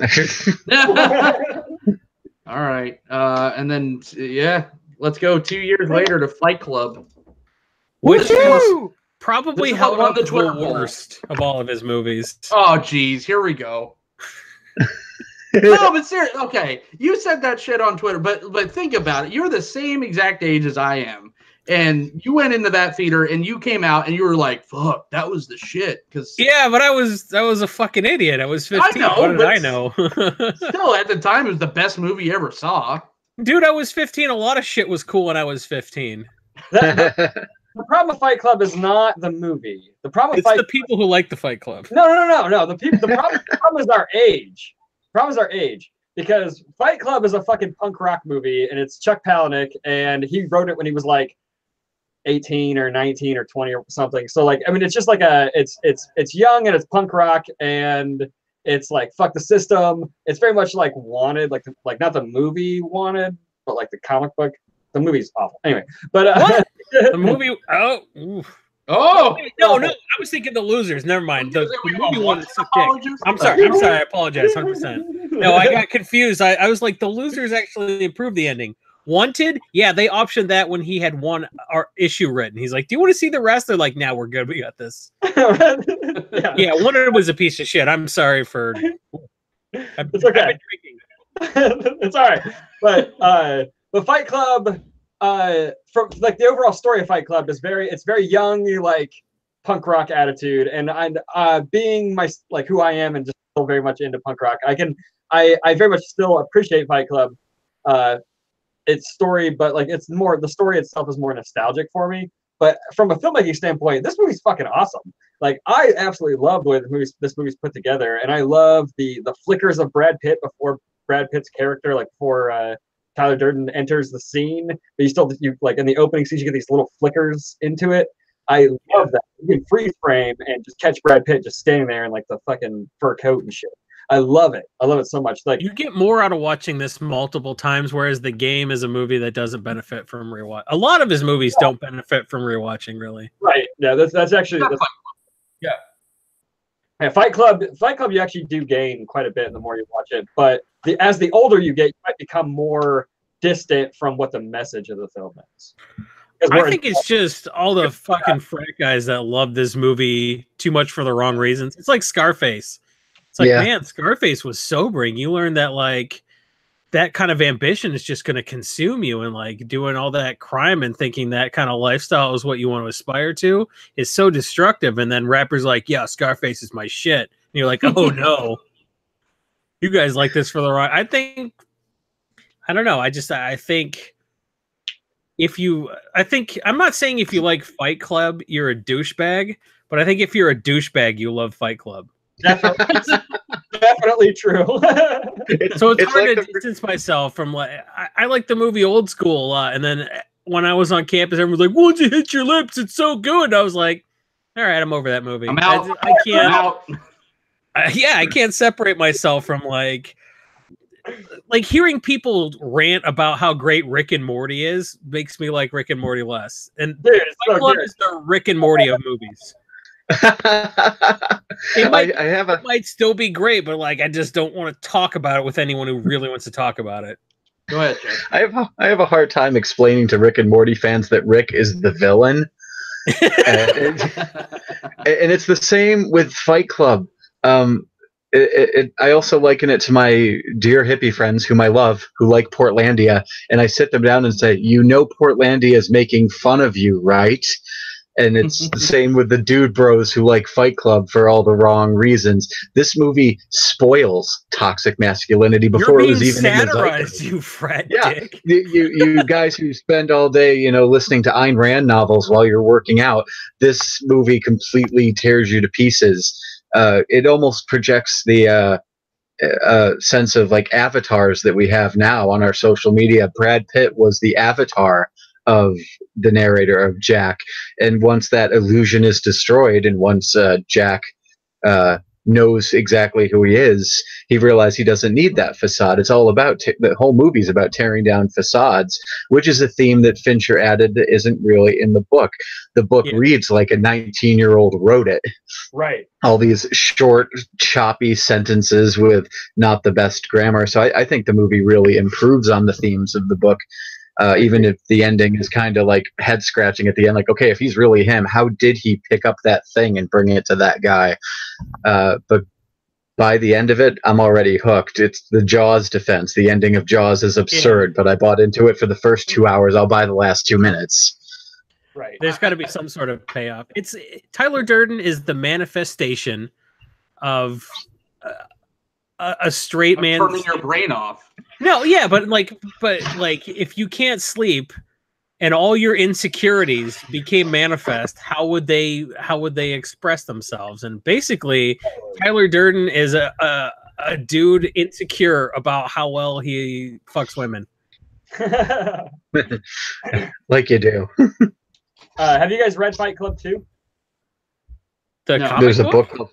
All right. And then, yeah, let's go 2 years later to Fight Club. Which probably held up the worst of all of his movies. Oh, geez. Here we go. No, but seriously, okay. You said that shit on Twitter, but think about it. You're the same exact age as I am. And you went into that theater and you came out and you were like, fuck, that was the shit. Yeah, but I was a fucking idiot. I was 15. What did I know? Still, at the time, it was the best movie you ever saw. Dude, I was 15. A lot of shit was cool when I was 15. The problem with Fight Club is not the movie. The problem with the people who like the Fight Club. No. The problem is our age. The problem is our age. Because Fight Club is a fucking punk rock movie, and it's Chuck Palahniuk, and he wrote it when he was like 18 or 19 or 20 or something. So like, I mean, it's just like it's young and it's punk rock, and it's like fuck the system. It's very much like Wanted, like not the movie Wanted, but like the comic book. The movie's awful. Anyway, but the movie. Oh, no! I was thinking The Losers. Never mind. The movie one is so dick. I'm sorry. I apologize. 100%. No, I got confused. I was like, The Losers actually improved the ending. Wanted, yeah, they optioned that when he had one issue written. He's like, "Do you want to see the rest?" They're like, "Nah, we're good. We got this." Yeah, Wanted was a piece of shit. I'm sorry for. It's okay. I've been drinking. It's all right, but the Fight Club, from like the overall story of Fight Club is very young, like punk rock attitude, and being like who I am and just still very much into punk rock, I very much still appreciate Fight Club, its story, but like it's more the story itself is more nostalgic for me. But from a filmmaking standpoint, this movie's fucking awesome. Like I absolutely love the way this movie's put together, and I love the flickers of Brad Pitt before Brad Pitt's character, like before Tyler Durden enters the scene, but you like in the opening scenes you get these little flickers into it. I love that. You can freeze frame and just catch Brad Pitt just standing there in like the fucking fur coat and shit. I love it. I love it so much. Like you get more out of watching this multiple times, whereas The Game is a movie that doesn't benefit from rewatch. A lot of his movies don't benefit from rewatching, really. Right. Yeah, that's actually yeah. Fight Club, you actually do gain quite a bit the more you watch it. But as the older you get, you might become more distant from what the message of the film is. I think it's just all the fucking frat guys that love this movie too much for the wrong reasons. It's like Scarface. It's like, man, Scarface was sobering. You learn that like that kind of ambition is just going to consume you, and like doing all that crime and thinking that kind of lifestyle is what you want to aspire to is so destructive. And then rappers like, yeah, Scarface is my shit. you're like, oh no, you guys like this for the wrong. I don't know. I think I'm not saying if you like Fight Club, you're a douchebag, but I think if you're a douchebag, you love Fight Club. Definitely, definitely true. So it's hard to distance myself from I like the movie Old School a lot, and then when I was on campus, everyone was like, "Won't you hit your lips? It's so good." And I was like, "All right, I'm over that movie. I'm out. I can't. I'm out. I can't separate myself from like hearing people rant about how great Rick and Morty is makes me like Rick and Morty less. And Dude, Fight Club is the Rick and Morty of movies. It might still be great, but like I just don't want to talk about it with anyone who really wants to talk about it. Go ahead, Jay. I have a hard time explaining to Rick and Morty fans that Rick is the villain, and it's the same with Fight Club. I also liken it to my dear hippie friends whom I love, who like Portlandia, and I sit them down and say, "You know, Portlandia is making fun of you, right?" And it's the same with the dude bros who like Fight Club for all the wrong reasons. This movie spoils toxic masculinity before it was even satirized, you frat dick. You guys who spend all day, listening to Ayn Rand novels while you're working out, this movie completely tears you to pieces. It almost projects the sense of like avatars that we have now on our social media. Brad Pitt was the avatar of the narrator of Jack, and once that illusion is destroyed, and once Jack knows exactly who he is, he realized he doesn't need that facade. It's all about the whole movie's about tearing down facades, which is a theme that Fincher added that isn't really in the book. The book reads like a 19-year-old wrote it. Right. All these short, choppy sentences with not the best grammar. So I think the movie really improves on the themes of the book. Even if the ending is kind of like head scratching at the end, like, okay, if he's really him, how did he pick up that thing and bring it to that guy? But by the end of it, I'm already hooked. It's the Jaws defense. The ending of Jaws is absurd, but I bought into it for the first 2 hours. I'll buy the last 2 minutes. Right. There's got to be some sort of payoff. Tyler Durden is the manifestation of a straight man turning your brain off. No, yeah, but if you can't sleep and all your insecurities became manifest, how would they express themselves? And basically, Tyler Durden is a dude insecure about how well he fucks women. Like you do. Have you guys read Fight Club 2? There's a book called.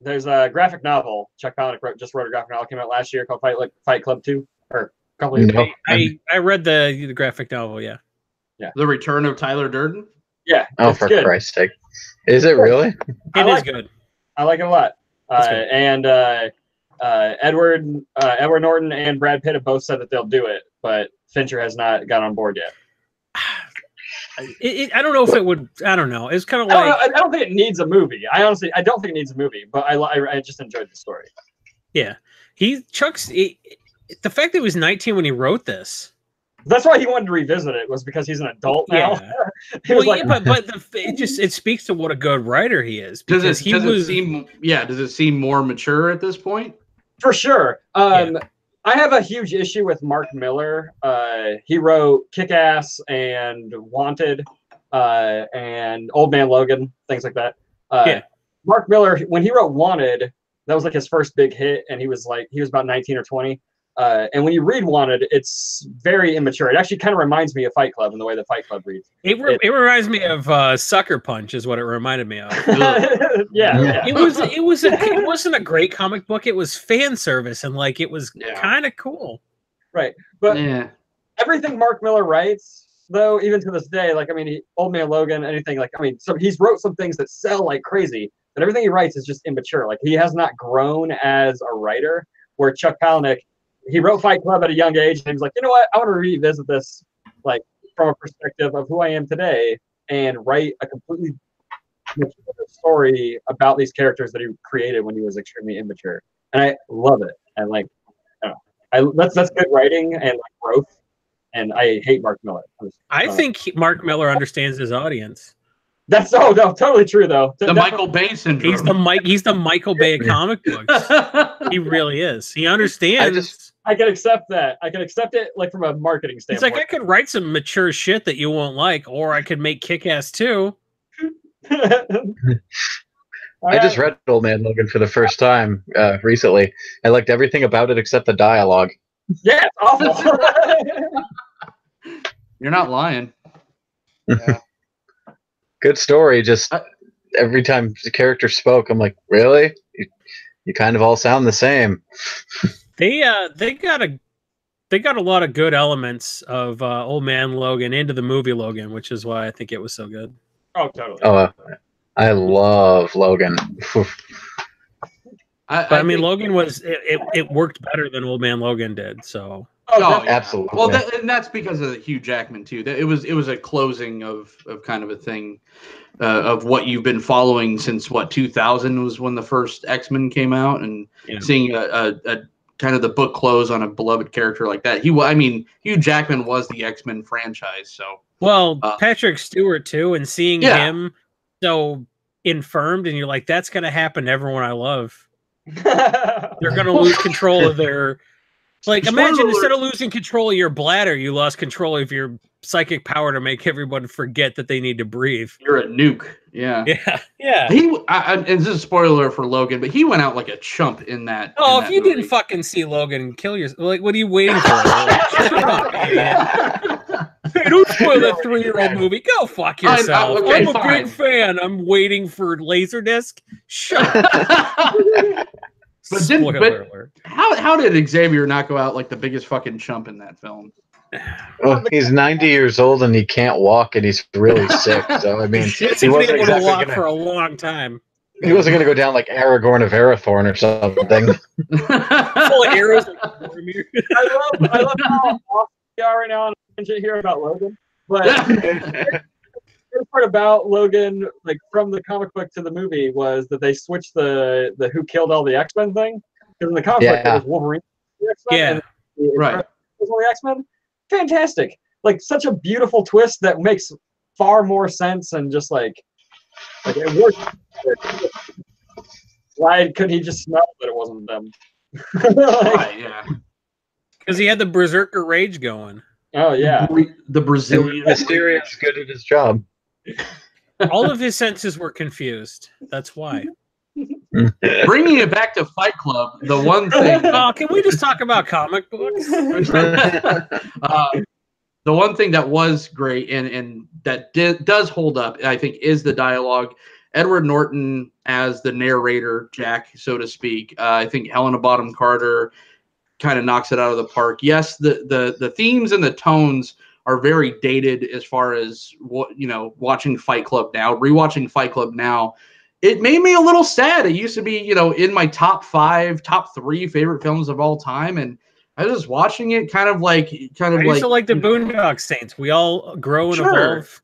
There's a graphic novel. Chuck Palahniuk just wrote a graphic novel, came out last year, called Fight Club 2, or a couple years ago. I read the graphic novel. Yeah. The Return of Tyler Durden. Yeah. Oh, for Christ's sake! Is it really? It is good. I like it a lot. And Edward Norton and Brad Pitt have both said that they'll do it, but Fincher has not got on board yet. I don't know if it would. I don't know. It's kind of like I don't think it needs a movie. I don't think it needs a movie, but I just enjoyed the story. Yeah, the fact that he was 19 when he wrote this. That's why he wanted to revisit it, was because he's an adult now. Yeah. It speaks to what a good writer he is. Does it seem more mature at this point? For sure. I have a huge issue with Mark Miller. He wrote Kick-Ass and Wanted and Old Man Logan, things like that. Mark Miller, when he wrote Wanted, that was like his first big hit, and he was about 19 or 20. And when you read Wanted, it's very immature. It actually kind of reminds me of Fight Club in the way that Fight Club reads. It reminds me of Sucker Punch, is what it reminded me of. Yeah. It wasn't a great comic book. It was fan service, and it was kind of cool. Right, but everything Mark Miller writes, though, even to this day, Old Man Logan, anything so he's wrote some things that sell like crazy, but everything he writes is just immature. He has not grown as a writer. Where Chuck Palahniuk, he wrote Fight Club at a young age, and he was like, you know what? I want to revisit this, from a perspective of who I am today, and write a completely story about these characters that he created when he was extremely immature. And I love it. And that's good writing and growth. And I hate Mark Miller. I think Mark Miller understands his audience. That's no, totally true though. The Michael Bay syndrome. He's the Michael Bay of comic books. He really is. He understands. I can accept that. I can accept it like from a marketing It's standpoint. like I could write some mature shit that you won't like, or I could make Kick-Ass 2. I just read Old Man Logan for the first time recently. I liked everything about it except the dialogue. Yeah, it's awful. You're not lying. Yeah. Good story. Just every time the character spoke, I'm like, really? You kind of all sound the same. They got a lot of good elements of Old Man Logan into the movie Logan, which is why I think it was so good. Oh, totally. Oh, I love Logan. I mean, Logan it worked better than Old Man Logan did. So. Oh, absolutely. Well, and that's because of Hugh Jackman too. It was a closing of kind of a thing of what you've been following since 2000 was when the first X-Men came out, and seeing a kind of the book close on a beloved character like that. Hugh Jackman was the X-Men franchise. So Patrick Stewart too, and seeing him so infirmed, and you're like, that's gonna happen to everyone I love. They're gonna lose control of their. Like, imagine instead of losing control of your bladder, you lost control of your psychic power to make everyone forget that they need to breathe. You're a nuke. Yeah. Yeah. And this is a spoiler for Logan, but he went out like a chump in that. Oh, in if that you movie. didn't fucking see Logan and kill yourself, like, what are you waiting for? Like, shut up, man. Hey, don't spoil that 3-year-old movie. Go fuck yourself. I'm a big fan. I'm waiting for Laserdisc. Shut up. But how did Xavier not go out like the biggest fucking chump in that film? Well, he's 90 years old and he can't walk and he's really sick. So I mean, he wasn't able to walk for a long time. He wasn't going to go down like Aragorn of Arathorn or something. Full of arrows. I love how off we are right now on a tangent here about Logan, but. The part about Logan, like from the comic book to the movie, was that they switched the who killed all the X-Men thing. Because in the comic book, it was Wolverine, the X-Men, and right, was all the X-Men. Fantastic! Like such a beautiful twist that makes far more sense and just like it works. Why couldn't he just smell that it wasn't them? Right, yeah. Because he had the berserker rage going. Oh yeah, the Brazilian Mysterio is good at his job. All of his senses were confused. That's why. Bringing it back to Fight Club, the one thing. Oh, can we just talk about comic books? The one thing that was great and that does hold up, I think, is the dialogue. Edward Norton as the narrator, Jack, so to speak. I think Helena Bonham Carter kind of knocks it out of the park. Yes, the themes and the tones are very dated as far as watching Fight Club now, rewatching Fight Club now. It made me a little sad. It used to be, in my top 3 favorite films of all time, and I was just watching it kind of like used to like the Boondock Saints. We all grow and evolve.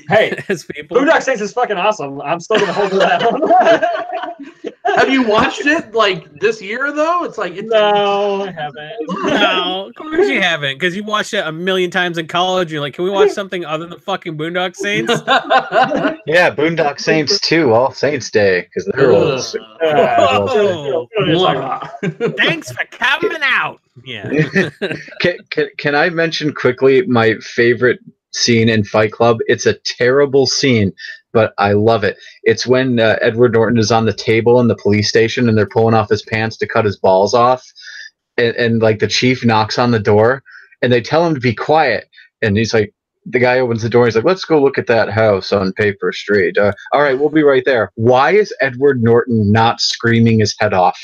Hey, as people. Boondock Saints is fucking awesome. I'm still gonna hold to that one. Have you watched it like this year though? No, I haven't. No, of course you haven't, because you watched it a million times in college. You're like, can we watch something other than fucking Boondock Saints? Yeah, Boondock Saints 2, All Saints Day, because the rules. Thanks for coming out. Yeah. Can I mention quickly my favorite scene in Fight Club? It's a terrible scene, but I love it. It's when Edward Norton is on the table in the police station and they're pulling off his pants to cut his balls off, and like the chief knocks on the door and they tell him to be quiet, and he's like, the guy opens the door, he's like, let's go look at that house on Paper Street. All right, we'll be right there. Why is Edward Norton not screaming his head off?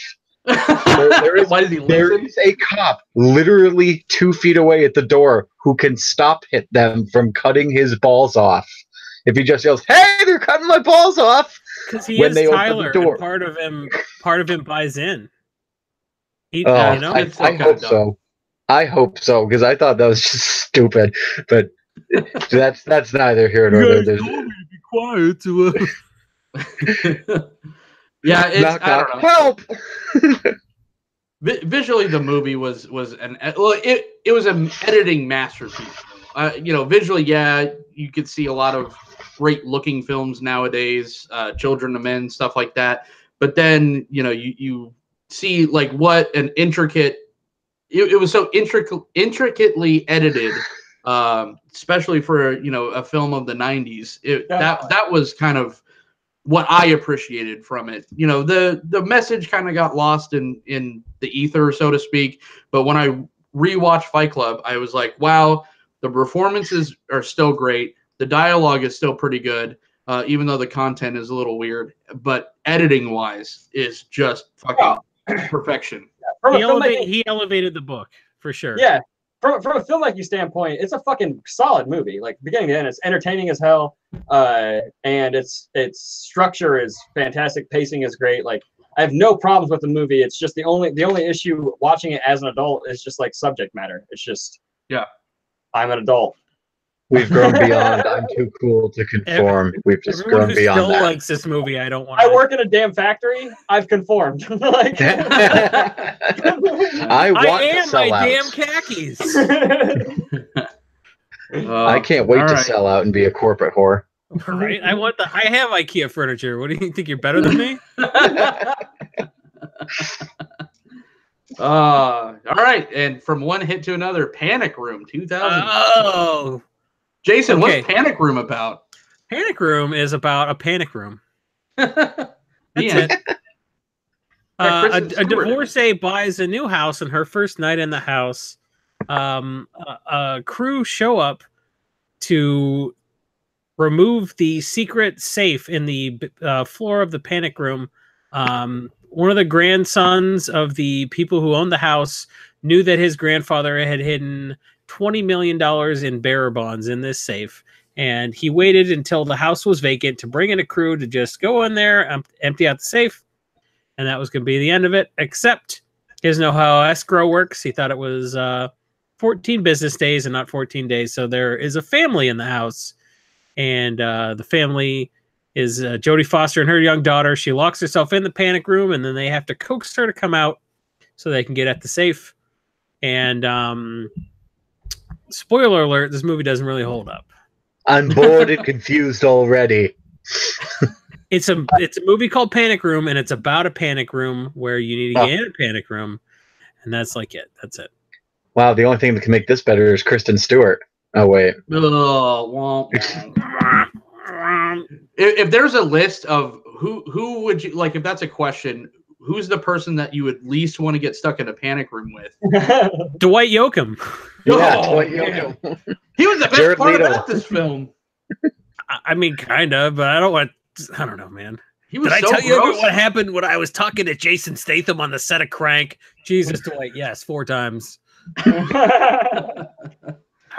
There is a cop literally 2 feet away at the door who can stop them from cutting his balls off. If he just yells, "Hey, they're cutting my balls off!" Because he is Tyler, and part of him buys in. I hope so. I hope so, because I thought that was just stupid. But that's neither here nor there. Be quiet to. Yeah, it's knock, I don't know. Help! Visually, the movie was it was an editing masterpiece. Visually, yeah, you could see a lot of great looking films nowadays, Children of Men, stuff like that. But then, you know, you see like what an intricate, it was so intricately edited, especially for, you know, a film of the 90s. That was kind of what I appreciated from it. You know, the message kind of got lost in the ether, so to speak. But when I rewatched Fight Club, I was like, wow, the performances are still great. The dialogue is still pretty good, even though the content is a little weird. But editing wise is just fucking perfection. He elevated the book for sure. Yeah. From a filmmaking standpoint, it's a fucking solid movie. Like beginning to end, it's entertaining as hell, and its structure is fantastic. Pacing is great. Like I have no problems with the movie. It's just the only issue watching it as an adult is just like subject matter. It's just I'm an adult. We've grown beyond. I'm too cool to conform. We've just grown beyond still that. Likes this movie. I don't want. I work in a damn factory. I've conformed. Like, I am my out. damn khakis. I can't wait to sell out and be a corporate whore. Right? I have IKEA furniture. What do you think? You're better than me? All right, and from one hit to another, Panic Room 2000. Oh. Jason, what's Panic Room about? Panic Room is about a panic room. That's it. A divorcee buys a new house, and her first night in the house, a crew show up to remove the secret safe in the floor of the panic room. One of the grandsons of the people who owned the house knew that his grandfather had hidden $20 million in bearer bonds in this safe. And he waited until the house was vacant to bring in a crew to just go in there, empty out the safe. And that was going to be the end of it, except he doesn't know how escrow works. He thought it was 14 business days and not 14 days. So there is a family in the house. And the family is Jodie Foster and her young daughter. She locks herself in the panic room, and then they have to coax her to come out so they can get at the safe. And spoiler alert, this movie doesn't really hold up. I'm bored and confused already. It's a movie called Panic Room, and it's about a panic room where you need to get in a panic room, and that's like it. That's it. Wow, the only thing that can make this better is Kristen Stewart. Oh wait. If there's a list of who would you like, if that's a question, who's the person that you would least want to get stuck in a panic room with? Dwight Yoakam. Yeah, Dwight Yoakam. He was the best Jared part Leto. about this film. I mean, kind of, but I don't know, man. He was Did so I tell you gross. about what happened when I was talking to Jason Statham on the set of Crank? Jesus, Dwight, yes, 4 times. I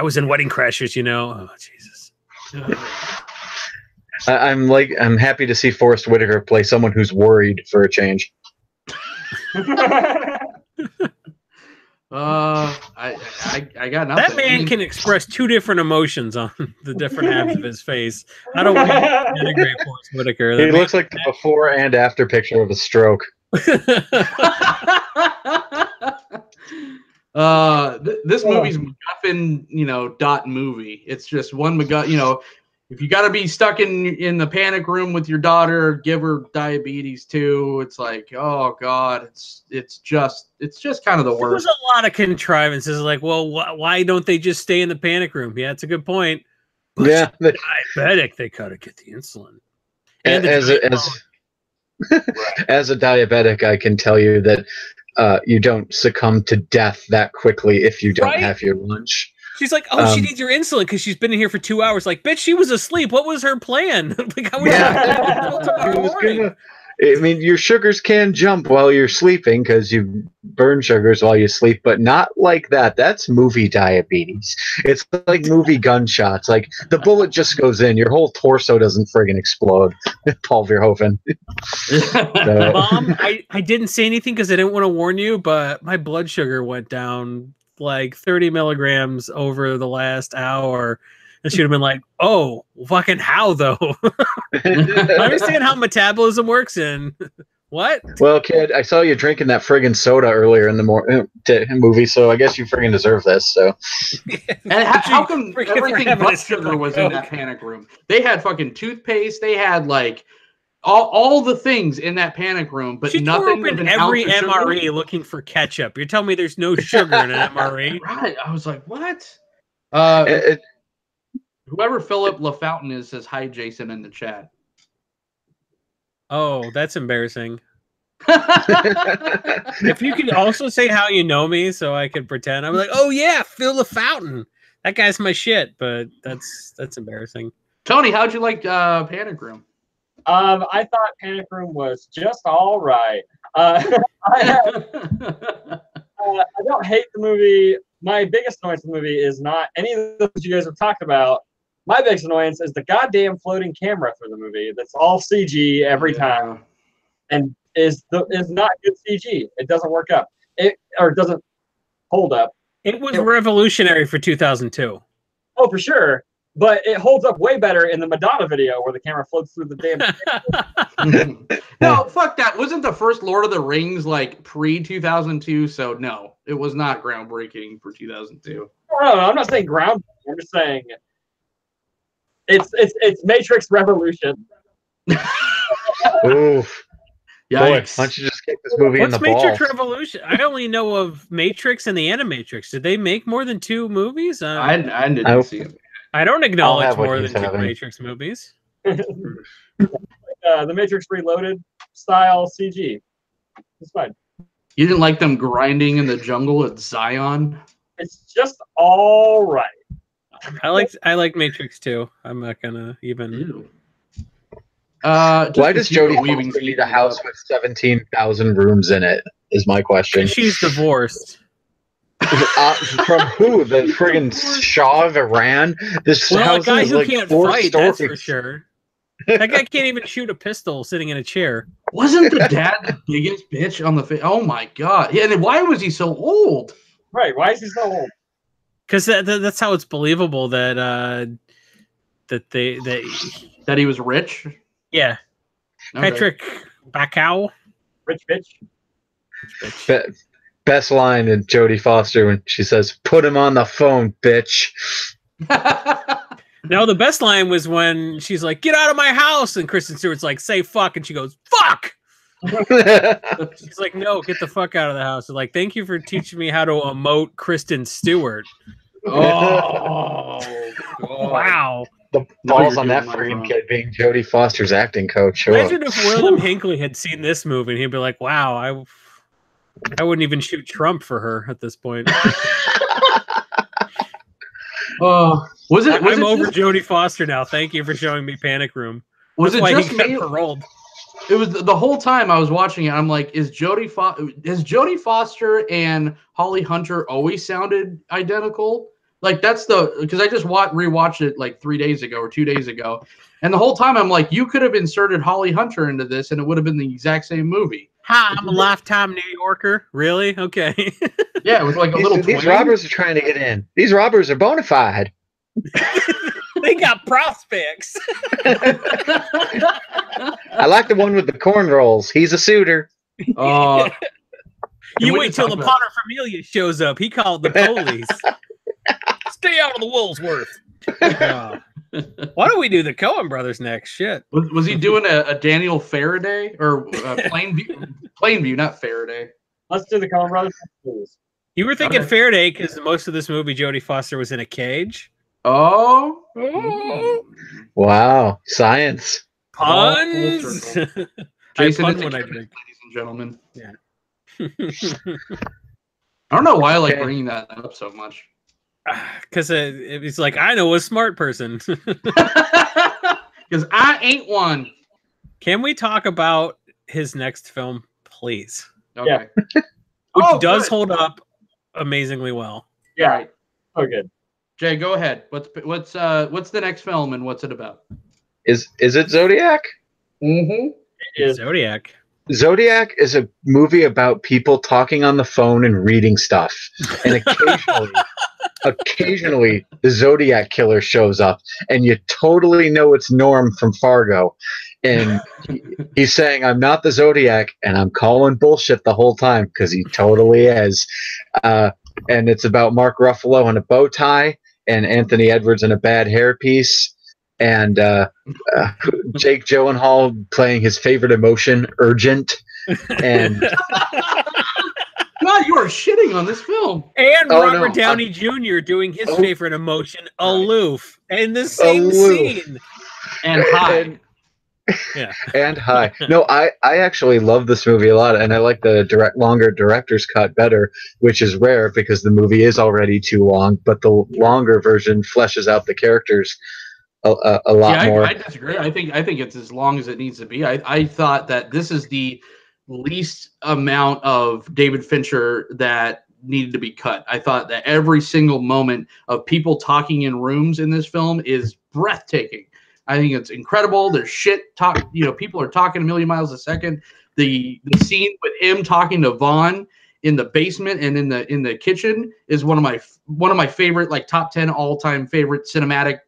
was in Wedding Crashers, you know. Oh, Jesus. I'm happy to see Forrest Whitaker play someone who's worried for a change. I got nothing. That man can express 2 different emotions on the different halves of his face. I don't want to integrate Forrest Whitaker. He looks like the before and after picture of a stroke. This movie's MacGuffin, dot movie. It's just one MacGuffin. If you got to be stuck in the panic room with your daughter, give her diabetes too. It's like, oh god, it's just kind of the worst. There's a lot of contrivances. Like, well, why don't they just stay in the panic room? Yeah, it's a good point. But Yeah, diabetic, they gotta get the insulin. And as a diabetic, I can tell you that you don't succumb to death that quickly if you don't have your lunch. She's like, oh, she needs your insulin because she's been in here for 2 hours. Like, bitch, she was asleep. What was her plan? Like, how your sugars can jump while you're sleeping because you burn sugars while you sleep, but not like that. That's movie diabetes. It's like movie gunshots. Like, the bullet just goes in. Your whole torso doesn't friggin' explode. Paul Verhoeven. Mom, I didn't say anything because I didn't want to warn you, but my blood sugar went down like 30 milligrams over the last hour. And she'd have been like, oh, fucking how though? I understand how metabolism works, and What? Well, kid, I saw you drinking that friggin' soda earlier in the movie, so I guess you friggin' deserve this. So, And how come Freaking everything having but a sip sugar of was in that Coke. panic room? They had fucking toothpaste. They had like all the things in that panic room, but She tore nothing with open an every ounce of sugar. MRE looking for ketchup. You're telling me there's no sugar in an MRE? Right. I was like, what? it, Whoever Philip LaFountain is says hi, Jason, in the chat. Oh, that's embarrassing. If you could also say how you know me so I could pretend. I'm like, oh yeah, Phil LaFountain. That guy's my shit, but that's embarrassing. Tony, how'd you like Panic Room? I thought Panic Room was just all right. I don't hate the movie. My biggest annoyance in the movie is not any of those you guys have talked about. My biggest annoyance is the goddamn floating camera for the movie. That's all CG every time, and is not good CG. It doesn't work up. It doesn't hold up. It was revolutionary for 2002. Oh, for sure. But it holds up way better in the Madonna video where the camera floats through the damn. No, fuck that. Wasn't the first Lord of the Rings like pre-2002? So no, it was not groundbreaking for 2002. No, I'm not saying ground. I'm just saying it's Matrix Revolution. oof. Yeah. Boy, why don't you just kick this movie in the What's Matrix balls? Revolution? I only know of Matrix and the Animatrix. Did they make more than 2 movies? I didn't see it. I don't acknowledge have what more than he's 2 having. Matrix movies. The Matrix Reloaded style CG. It's fine. You didn't like them grinding in the jungle at Zion? It's just all right. I like Matrix 2. I'm not gonna even. Ew. Why does Jodie Weaving Foster need a house with 17,000 rooms in it? Is my question. She's divorced. From who? The friggin' Shah of Iran? This Well, a house guy is who like can't 4 fight, stories. that's for sure. That guy can't even shoot a pistol sitting in a chair. Wasn't the dad the biggest bitch on the face? Oh my god! Yeah, and then why was he so old? Right. Why is he so old? Because that's how it's believable that That he was rich. yeah. Okay. Patrick Bacow. Rich bitch. Best line in Jodie Foster when she says, "Put him on the phone, bitch." No, the best line was when she's like, "Get out of my house," and Kristen Stewart's like, "Say fuck," and she goes, "Fuck." She's like, "No, get the fuck out of the house." Like, thank you for teaching me how to emote Kristen Stewart. Oh, Wow. The balls on that friggin' kid being Jodie Foster's acting coach. Sure. Imagine if William Hinckley had seen this movie and he'd be like, "Wow, I wouldn't even shoot Trump for her at this point." Was it I'm over just, Jodie Foster now. Thank you for showing me Panic Room. was That's it why just he got me? paroled. It was the whole time I was watching it. I'm like, has Jodie Foster and Holly Hunter always sounded identical? Like that's because I just rewatched it like 3 days ago or 2 days ago, and the whole time I'm like, you could have inserted Holly Hunter into this, and it would have been the exact same movie. Hi, I'm a lifetime New Yorker. Really? Okay. Yeah, it was like a little. These robbers are trying to get in. These robbers are bona fide. They got prospects. I like the one with the corn rolls. He's a suitor. You we wait just till talk the about- Potter Familia shows up. He called the police. Stay out of the Woolsworth. Why don't we do the Coen brothers next? Shit. Was he doing a Daniel Faraday or Plainview, not Faraday? Let's do the Coen Brothers, please. You were thinking Okay. Faraday because most of this movie, Jodie Foster was in a cage. Oh, Wow. Science. Puns. Jason I is pun the when I king, drink. ladies and gentlemen. Yeah. I don't know why I like Okay. bringing that up so much. Because it's like, I know a smart person. Because I ain't one. Can we talk about his next film, please? Okay. Which Oh, does good. hold up amazingly well. Yeah. All right. Oh, good. Jay, go ahead. What's the next film and what's it about? Is it Zodiac? Mm-hmm. Is Zodiac. Zodiac is a movie about people talking on the phone and reading stuff. And occasionally the Zodiac killer shows up and you totally know it's Norm from Fargo. and he's saying, "I'm not the Zodiac," and I'm calling bullshit the whole time because he totally is. And it's about Mark Ruffalo in a bow tie and Anthony Edwards in a bad hairpiece, and Jake Gyllenhaal playing his favorite emotion, urgent, and God, you are shitting on this film. And Robert Downey Jr. doing his favorite emotion, aloof, in the same scene. And high. Yeah. And high. No, I actually love this movie a lot, and I like the longer director's cut better, which is rare because the movie is already too long, but the longer version fleshes out the characters a lot more. I disagree. I think it's as long as it needs to be. I thought that this is the least amount of David Fincher that needed to be cut. I thought that every single moment of people talking in rooms in this film is breathtaking. I think it's incredible. There's shit talk. People are talking a million miles a second. The scene with him talking to Vaughn in the basement and in the kitchen is one of my favorite, like top 10 all time favorite cinematic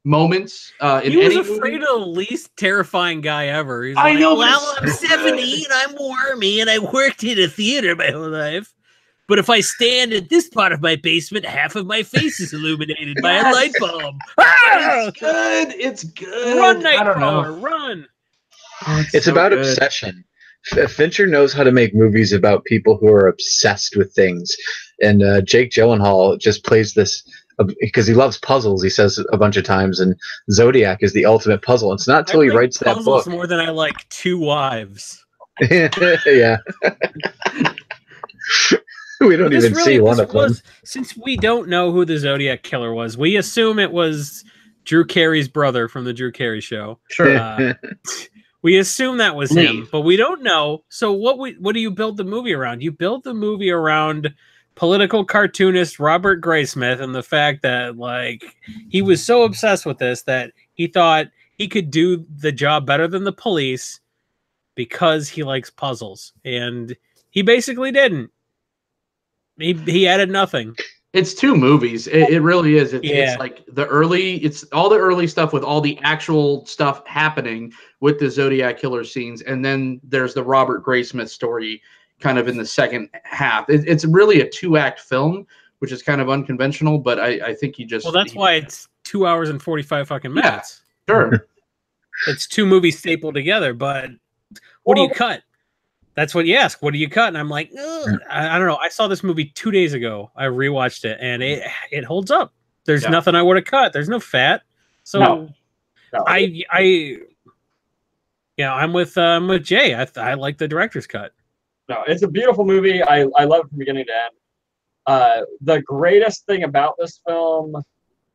moments. He was afraid of the least terrifying guy ever. He's like, know. Well, I'm 70 and I'm warmy and I worked in a theater my whole life. But if I stand at this part of my basement, half of my face is illuminated by a light bulb. It's good. It's good. Run, Nightcrawler, run. It's so about obsession. Fincher knows how to make movies about people who are obsessed with things. And Jake Gyllenhaal just plays this because he loves puzzles, he says a bunch of times, and Zodiac is the ultimate puzzle. It's not until he writes that book. More than I like Two Wives. Yeah. We don't even see one of them. Since we don't know who the Zodiac Killer was, we assume it was Drew Carey's brother from the Drew Carey Show. Sure. We assume that was him, but we don't know. So what do you build the movie around? You build the movie around political cartoonist Robert Graysmith and the fact that, like, he was so obsessed with this that he thought he could do the job better than the police because he likes puzzles. And he basically didn't. He added nothing. It's two movies. It really is. It's like it's all the early stuff with all the actual stuff happening with the Zodiac Killer scenes. And then there's the Robert Graysmith story kind of in the second half. It's really a 2-act film, which is kind of unconventional, but I think he just... Well, that's why it's 2 hours and 45 fucking minutes. Yeah, sure. It's two movies stapled together, but what do you cut? That's what you ask. What do you cut? And I'm like, I don't know. I saw this movie 2 days ago. I rewatched it, and it holds up. There's nothing I would have cut. There's no fat. So No. I'm with Jay. I like the director's cut. No, it's a beautiful movie. I love it from beginning to end. The greatest thing about this film,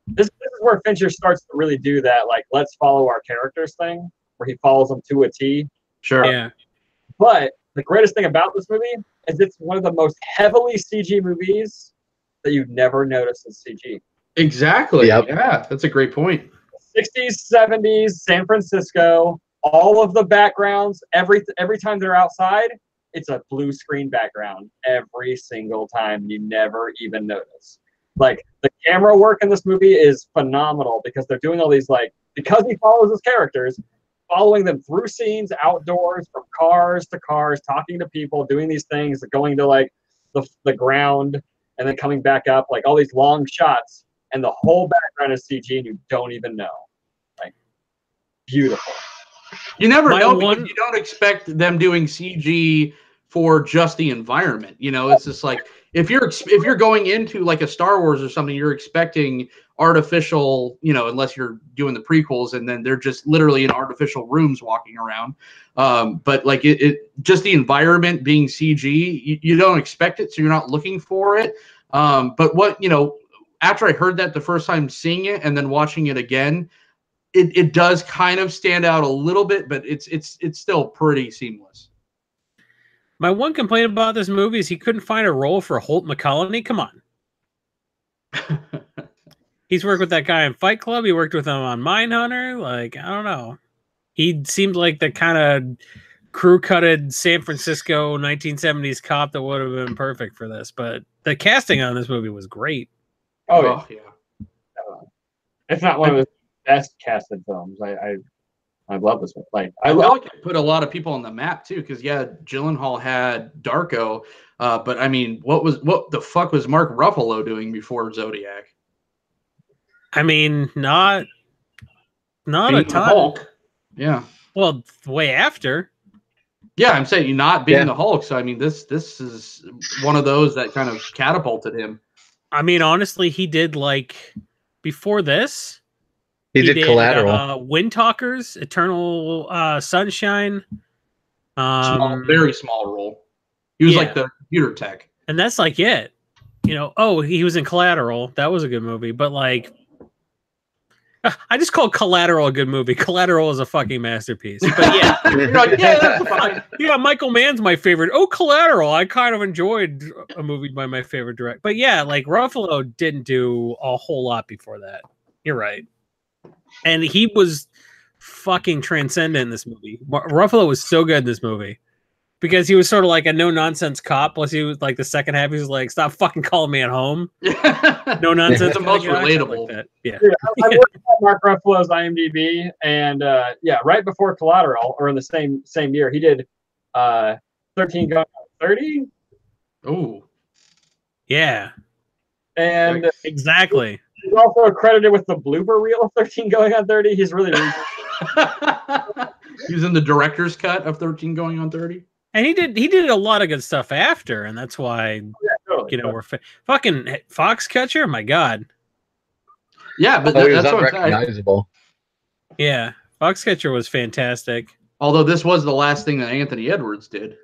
this is where Fincher starts to really do that, like, let's follow our characters thing, where he follows them to a T. Sure. Yeah. But the greatest thing about this movie is it's one of the most heavily CG movies that you'd never notice as CG. Exactly. Yep. Yeah, that's a great point. 60s, 70s, San Francisco, all of the backgrounds, every time they're outside, it's a blue screen background every single time. You never even notice. Like, the camera work in this movie is phenomenal because they're doing all these, like, because he follows his characters, following them through scenes, outdoors, from cars to cars, talking to people, doing these things, going to, like, the ground, and then coming back up, like, all these long shots, and the whole background is CG, and you don't even know. Like, beautiful. You never know because you don't expect them doing CG for just the environment. It's just like if you're going into like a Star Wars or something, you're expecting artificial, unless you're doing the prequels and then they're just literally in artificial rooms walking around. But like it just the environment being CG, you don't expect it, so you're not looking for it. But after I heard that the first time seeing it and then watching it again, it does kind of stand out a little bit, but it's still pretty seamless. My one complaint about this movie is he couldn't find a role for Holt McCallany. Come on. He's worked with that guy in Fight Club. He worked with him on Mindhunter. Like, I don't know. He seemed like the kind of crew-cutted San Francisco 1970s cop that would have been perfect for this. But the casting on this movie was great. Oh yeah. It's not one of the best casted films. I I love this one. Like I feel like it put a lot of people on the map too, because Gyllenhaal had Darko, but I mean, what the fuck was Mark Ruffalo doing before Zodiac? I mean, not Being a the ton. Hulk. Yeah. Well, way after. Yeah, I'm saying not being the Hulk. So I mean, this is one of those that kind of catapulted him. I mean, honestly, he did like before this. He did Collateral, Wind Talkers, Eternal Sunshine. Very small role. He was like the computer tech, and that's like it. You know, oh, he was in Collateral. That was a good movie, but like, I just call Collateral a good movie. Collateral is a fucking masterpiece. But yeah, you're like, yeah, that's fine. Yeah, Michael Mann's my favorite. Oh, Collateral. I kind of enjoyed a movie by my favorite director. But yeah, like Ruffalo didn't do a whole lot before that. You're right. And he was fucking transcendent in this movie. Ruffalo was so good in this movie because he was sort of like a no-nonsense cop. Plus, he was like the second half, he was like, "Stop fucking calling me at home." No nonsense. The most relatable. Like that. Yeah. I looked at Mark Ruffalo's IMDb, and right before Collateral, or in the same year, he did 13 Going on 30. Oh, yeah, and exactly. He's also credited with the blooper reel of 13 Going on 30. He's really he was in the director's cut of 13 Going on 30. And he did a lot of good stuff after, and that's why totally, we're fucking Foxcatcher. My God. Yeah, but he was that's unrecognizable. Yeah, Foxcatcher was fantastic. Although this was the last thing that Anthony Edwards did.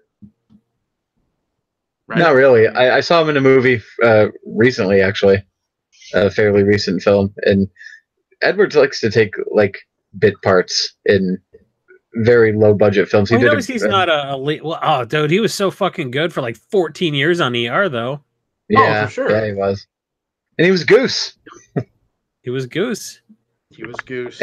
Right? Not really. I saw him in a movie recently, actually, a fairly recent film, and Edwards likes to take like bit parts in very low budget films. He notice he's not a lead. Well, oh, dude, he was so fucking good for like 14 years on ER, though. Yeah, for sure. Yeah, he was, and he was Goose. He was Goose. He was Goose.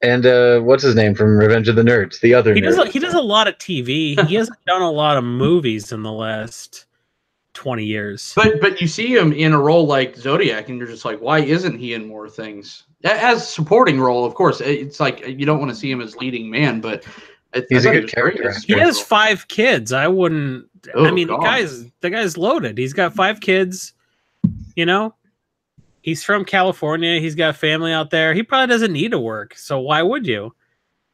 And what's his name from Revenge of the Nerds? The other nerd. He does a lot of TV. He hasn't done a lot of movies in the last 20 years. But you see him in a role like Zodiac, and you're just like, why isn't he in more things? As supporting role, of course, it's like you don't want to see him as leading man, but he's a good character. He has 5 kids. I wouldn't. Oh, I mean, God. the guy's loaded. He's got 5 kids. You know, he's from California. He's got family out there. He probably doesn't need to work. So why would you,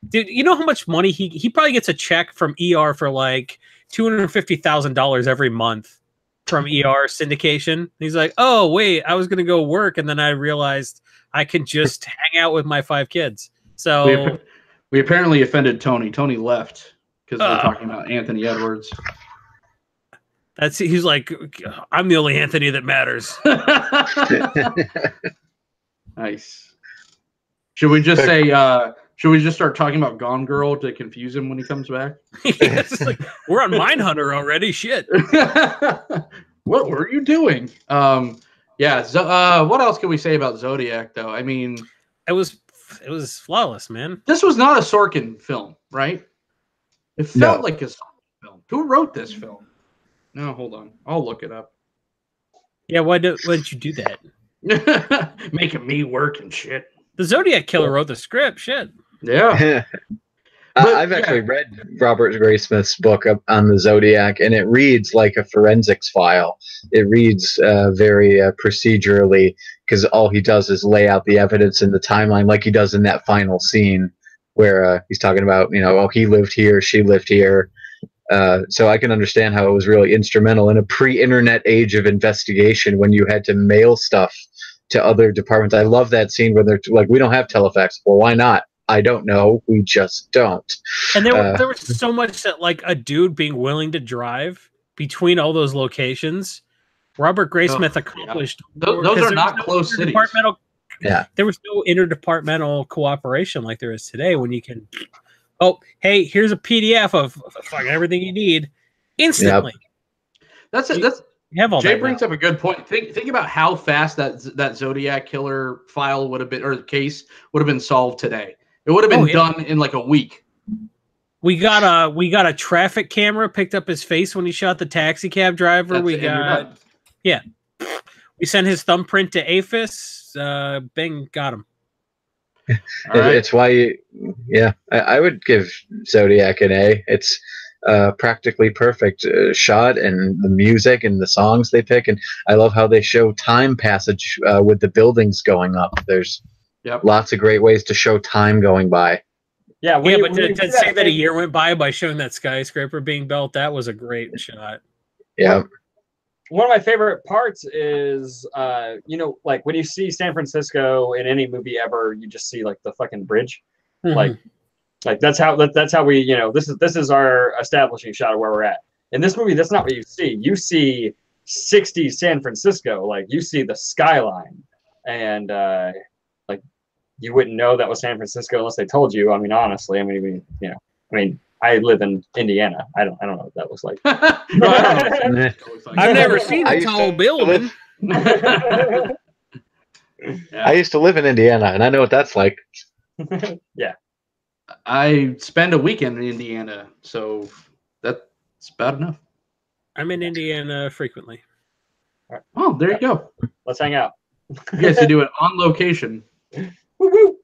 dude? You know how much money he probably gets a check from ER for like $250,000 every month from ER syndication. He's like, oh wait, I was gonna go work, and then I realized I can just hang out with my 5 kids. So we apparently offended Tony. Tony left because we're talking about Anthony Edwards. He's like, I'm the only Anthony that matters. Nice. Should we just say? Should we just start talking about Gone Girl to confuse him when he comes back? It's like, we're on Mindhunter already. Shit. What were you doing? Yeah. What else can we say about Zodiac, though? I mean, it was flawless, man. This was not a Sorkin film, right? It felt like a Sorkin film. Who wrote this film? No, hold on. I'll look it up. Yeah, why did you do that? Making me work and shit. The Zodiac Killer wrote the script. Shit. Yeah. I've actually read Robert Graysmith's book on the Zodiac, and it reads like a forensics file. It reads very procedurally, because all he does is lay out the evidence in the timeline, like he does in that final scene where he's talking about, oh, he lived here, she lived here. So I can understand how it was really instrumental in a pre-internet age of investigation when you had to mail stuff to other departments. I love that scene where they're like, we don't have telefax. Well, why not? I don't know. We just don't. And there was so much that, like, a dude being willing to drive between all those locations, Robert Graysmith accomplished. Yeah. Those are not close cities. There was no interdepartmental cooperation like there is today when you can, oh, hey, here's a PDF of fucking everything you need instantly. Yep. That's Jay brings up a good point. Think about how fast that Zodiac Killer file would have been, or case would have been solved today. It would have been done in like a week. We got a traffic camera, picked up his face when he shot the taxi cab driver. We sent his thumbprint to APHIS. Bing, got him. right. It's why, I would give Zodiac an A. It's practically perfect shot, and the music and the songs they pick, and I love how they show time passage with the buildings going up. There's lots of great ways to show time going by. Yeah, but to say that a year went by showing that skyscraper being built, that was a great shot. Yeah. One of my favorite parts is, like when you see San Francisco in any movie ever, you just see like the fucking bridge, like that's how we, this is our establishing shot of where we're at. In this movie, that's not what you see. You see 60s San Francisco, like you see the skyline, and like you wouldn't know that was San Francisco unless they told you. I mean, honestly, I live in Indiana. I don't know what that looks like. I've never seen a tall building. I used to live in Indiana, and I know what that's like. Yeah. I spend a weekend in Indiana, so that's about enough. I'm in Indiana frequently. Right. Oh, there you go. Let's hang out. You guys should do it on location. Woo-woo.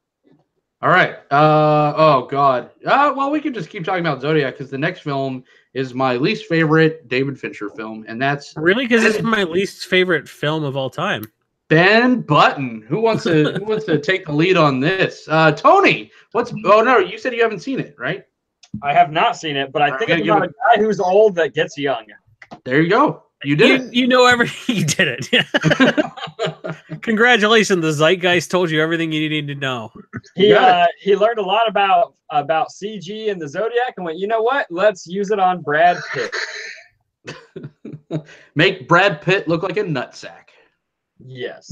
All right. Oh God. Well, we could just keep talking about Zodiac because the next film is my least favorite David Fincher film, and that's really because it's my least favorite film of all time. Ben Button. Who wants to take the lead on this? Tony. Oh no, you said you haven't seen it, right? I have not seen it, but I think it's about a guy who's old that gets young. There you go. You did it. You know everything. You did it. Congratulations. The Zeitgeist told you everything you needed to know. He learned a lot about CG and the Zodiac and went, you know what? Let's use it on Brad Pitt. Make Brad Pitt look like a nutsack. Yes.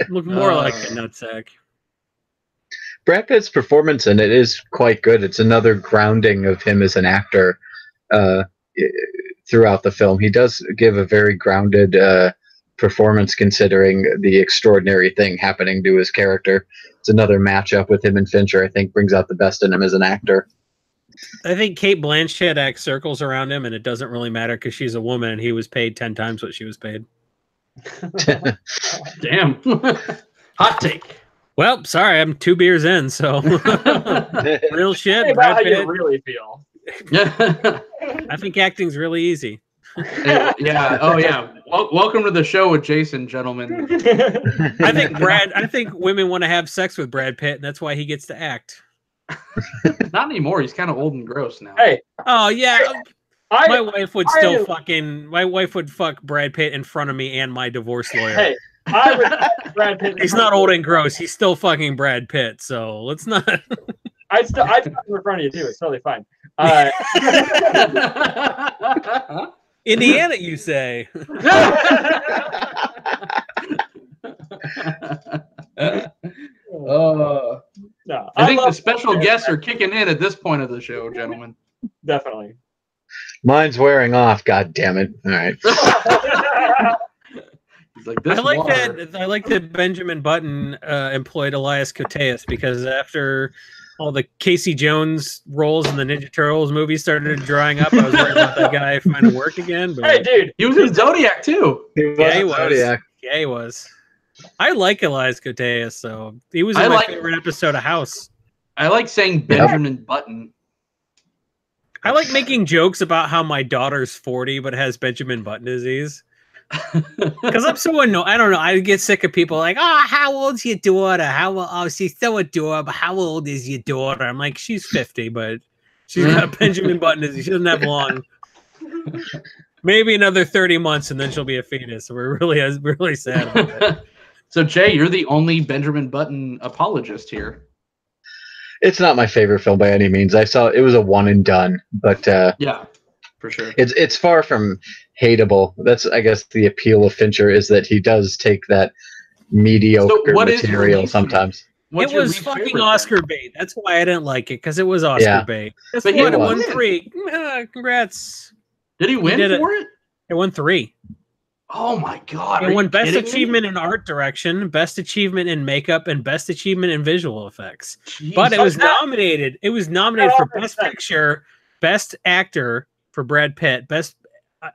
Look more like a nutsack. Brad Pitt's performance in it is quite good. It's another grounding of him as an actor throughout the film. He does give a very grounded performance considering the extraordinary thing happening to his character. It's another matchup with him and Fincher, I think, brings out the best in him as an actor. I think Cate Blanchett acts circles around him, and it doesn't really matter because she's a woman and he was paid 10 times what she was paid. Damn. Hot take. Well, sorry, I'm 2 beers in, so real shit. Hey, Brad how Pitt. you really feel. I think acting's really easy. Yeah. Oh, yeah. Welcome to the show with Jason, gentlemen. I think women want to have sex with Brad Pitt, and that's why he gets to act. Not anymore. He's kind of old and gross now. Hey. Oh yeah. My wife would fuck Brad Pitt in front of me and my divorce lawyer. Hey, I would fuck Brad Pitt. He's not old and gross. He's still fucking Brad Pitt. So let's not. I'd fuck him in front of you too. It's totally fine. Indiana, you say? No, I think the special guests are kicking in at this point of the show, gentlemen. Definitely. Mine's wearing off. God damn it! All right. He's like, this I like water. that. I like that Benjamin Button employed Elias Koteas because after all the Casey Jones roles in the Ninja Turtles movies started drying up, I was worried about that guy finding work again. But Hey, dude, He was in Zodiac too. yeah, he was. Zodiac. Yeah, he was. I like Elias Koteas, so he was in my favorite episode of House. I like saying Benjamin Button. I like making jokes about how my daughter's 40 but has Benjamin Button disease. Because I'm so annoyed. I don't know. I get sick of people like, oh, how old's your daughter? Oh, she's so adorable. How old is your daughter? I'm like, she's 50, but she's got Benjamin Button disease. She doesn't have long. Maybe another 30 months and then she'll be a fetus. So we're really sad about it. So, Jay, you're the only Benjamin Button apologist here. It's not my favorite film by any means. I saw it was a one and done, but yeah, for sure. It's far from hateable. That's, I guess, the appeal of Fincher is that he does take that mediocre material sometimes. It was fucking Oscar bait. That's why I didn't like it, because it was Oscar bait. Guess what? It won 3. Congrats. Did he win for it? It won 3. Oh my god! It won Best Achievement in Art Direction, Best Achievement in Makeup, and Best Achievement in Visual Effects. Jeez. But it was nominated. It was nominated for Best Picture, Best Actor for Brad Pitt, Best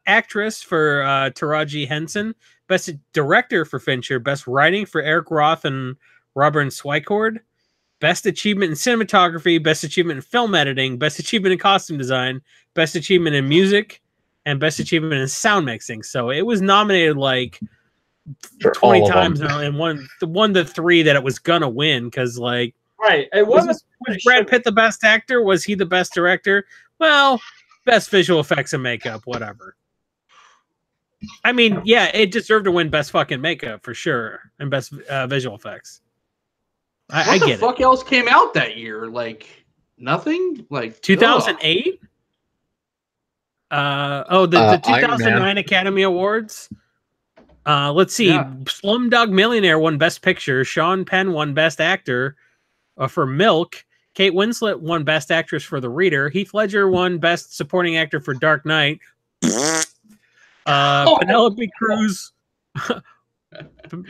Actress for Taraji Henson, Best Director for Fincher, Best Writing for Eric Roth and Robin Swicord, Best Achievement in Cinematography, Best Achievement in Film Editing, Best Achievement in Costume Design, Best Achievement in Music, and Best Achievement in Sound Mixing. So it was nominated like For 20 all of times them. and won the 3 that it was gonna win, because like Right. It was Brad Pitt the best actor? Was he the best director? Well, best visual effects and makeup, whatever. I mean, yeah, it deserved to win best fucking makeup for sure, and best visual effects. I get it. What the fuck else came out that year? Like nothing. Like 2008. The 2009 Academy Awards. Let's see. Yeah. Slumdog Millionaire won Best Picture. Sean Penn won Best Actor for Milk. Kate Winslet won Best Actress for The Reader. Heath Ledger won Best Supporting Actor for Dark Knight. Penelope Cruz.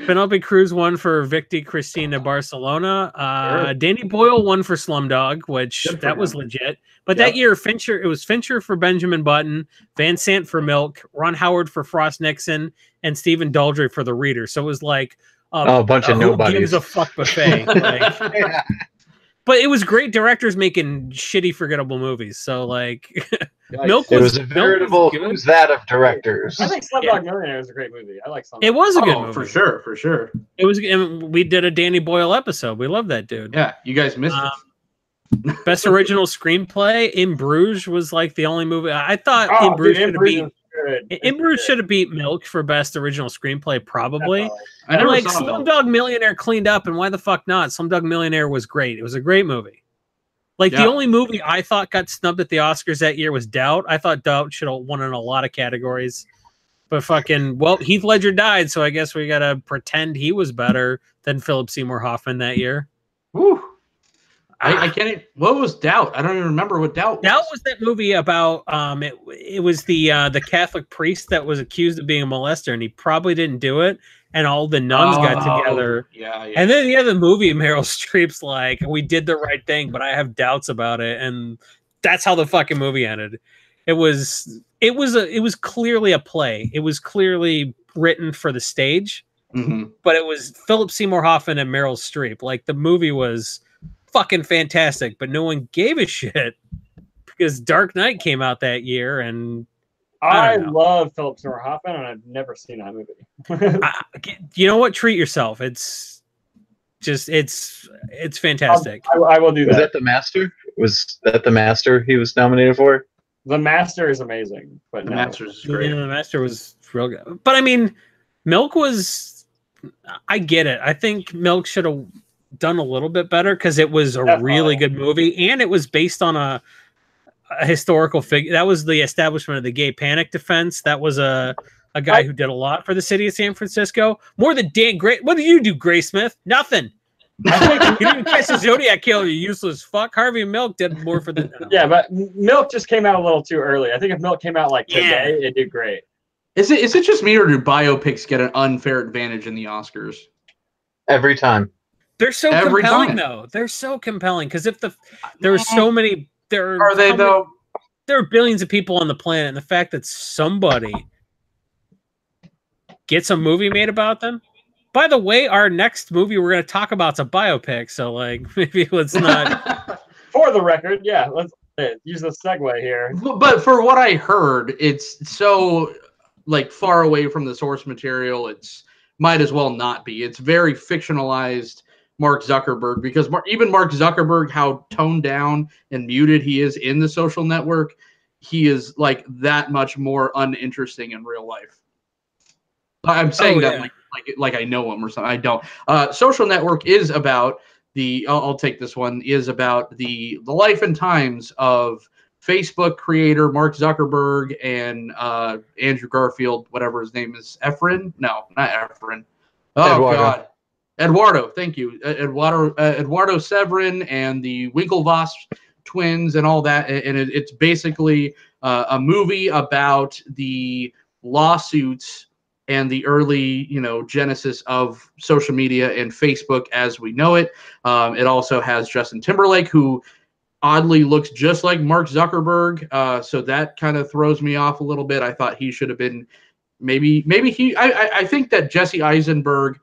Penelope Cruz won for Victi Cristina Barcelona. Danny Boyle won for Slumdog, which that was legit. But that year, it was Fincher for Benjamin Button, Van Sant for Milk, Ron Howard for Frost Nixon, and Stephen Daldry for The Reader. So it was like a bunch of nobodies. Who gives a fuck buffet? Like, but it was great directors making shitty, forgettable movies. So like, Milk was a veritable who's that of directors. I think Slumdog Millionaire is a great movie. I like Slumdog. It was a good movie for sure. It was. And we did a Danny Boyle episode. We love that dude. Yeah, you guys missed it. Best original screenplay. In Bruges was like the only movie I thought In Bruges should have beat. In Bruges should have beat Milk for best original screenplay, probably. I never like saw Slumdog Millionaire cleaned up, and why the fuck not? Slumdog Millionaire was great. It was a great movie. Like the only movie I thought got snubbed at the Oscars that year was Doubt. I thought Doubt should have won in a lot of categories. But Heath Ledger died, so I guess we gotta pretend he was better than Philip Seymour Hoffman that year. Woo. I can't. What was Doubt? I don't even remember what Doubt was. Doubt was that movie about it was the Catholic priest that was accused of being a molester, and he probably didn't do it. And all the nuns got together. Yeah. And then the movie, Meryl Streep's like, we did the right thing, but I have doubts about it. And that's how the fucking movie ended. It was clearly a play. It was clearly written for the stage, but it was Philip Seymour Hoffman and Meryl Streep. Like the movie was fucking fantastic, but no one gave a shit because Dark Knight came out that year, and I love Philip Seymour Hoffman, and I've never seen that movie. You know what? Treat yourself. It's fantastic. I will do that. Was that The Master? Was that The Master he was nominated for? The Master is amazing, but The Master is great. Yeah, The Master was real good. But I mean, Milk was. I get it. I think Milk should have done a little bit better because it was a really good movie, and it was based on a historical figure. That was the establishment of the Gay Panic Defense. That was a guy who did a lot for the city of San Francisco. More than Dan Gray. What did you do, Gray Smith? Nothing. You didn't even catch the Zodiac Killer, you useless fuck. Harvey Milk did more for the. Yeah, but Milk just came out a little too early. I think if Milk came out like today, it'd do great. Is it just me, or do biopics get an unfair advantage in the Oscars? Every time. They're so compelling, though. They're so compelling because there are so many. There are billions of people on the planet, and the fact that somebody gets a movie made about them. By the way, our next movie we're going to talk about is a biopic, so like maybe let's not. For the record, yeah, let's use the segue here. But for what I heard, it's so like far away from the source material. It's might as well not be. It's very fictionalized. Mark Zuckerberg, because even Mark Zuckerberg, how toned down and muted he is in the social network, he is like that much more uninteresting in real life. I'm saying that like I know him or something. I don't. Social Network is about I'll take this one, is about the life and times of Facebook creator Mark Zuckerberg and Andrew Garfield, whatever his name is. Efren? No, not Efren. Oh, Eduardo. God. Eduardo, thank you. Eduardo Severin and the Winklevoss twins and all that. And it's basically a movie about the lawsuits and the early, genesis of social media and Facebook as we know it. It also has Justin Timberlake, who oddly looks just like Mark Zuckerberg. So that kind of throws me off a little bit. I thought he should have been I think that Jesse Eisenberg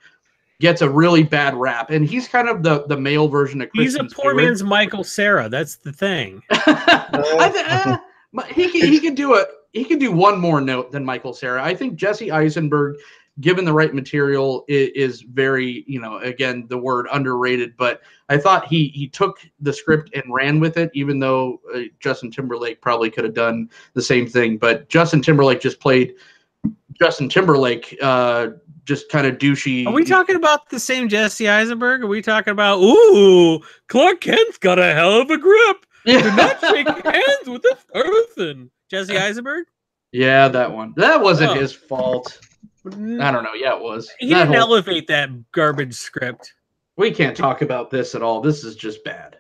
gets a really bad rap, and he's kind of the male version of Kristen He's a poor Stewart. man's Michael Cera. That's the thing. He could do one more note than Michael Cera. I think Jesse Eisenberg, given the right material, is very, again, the word underrated. But I thought he took the script and ran with it, even though Justin Timberlake probably could have done the same thing. But Justin Timberlake just played Justin Timberlake, just kind of douchey. Are we talking about the same Jesse Eisenberg? Are we talking about, ooh, Clark Kent's got a hell of a grip. Yeah. Do not shake hands with this person. Jesse Eisenberg? Yeah, that one. That wasn't his fault. I don't know. Yeah, it was. He didn't elevate that garbage script. We can't talk about this at all. This is just bad.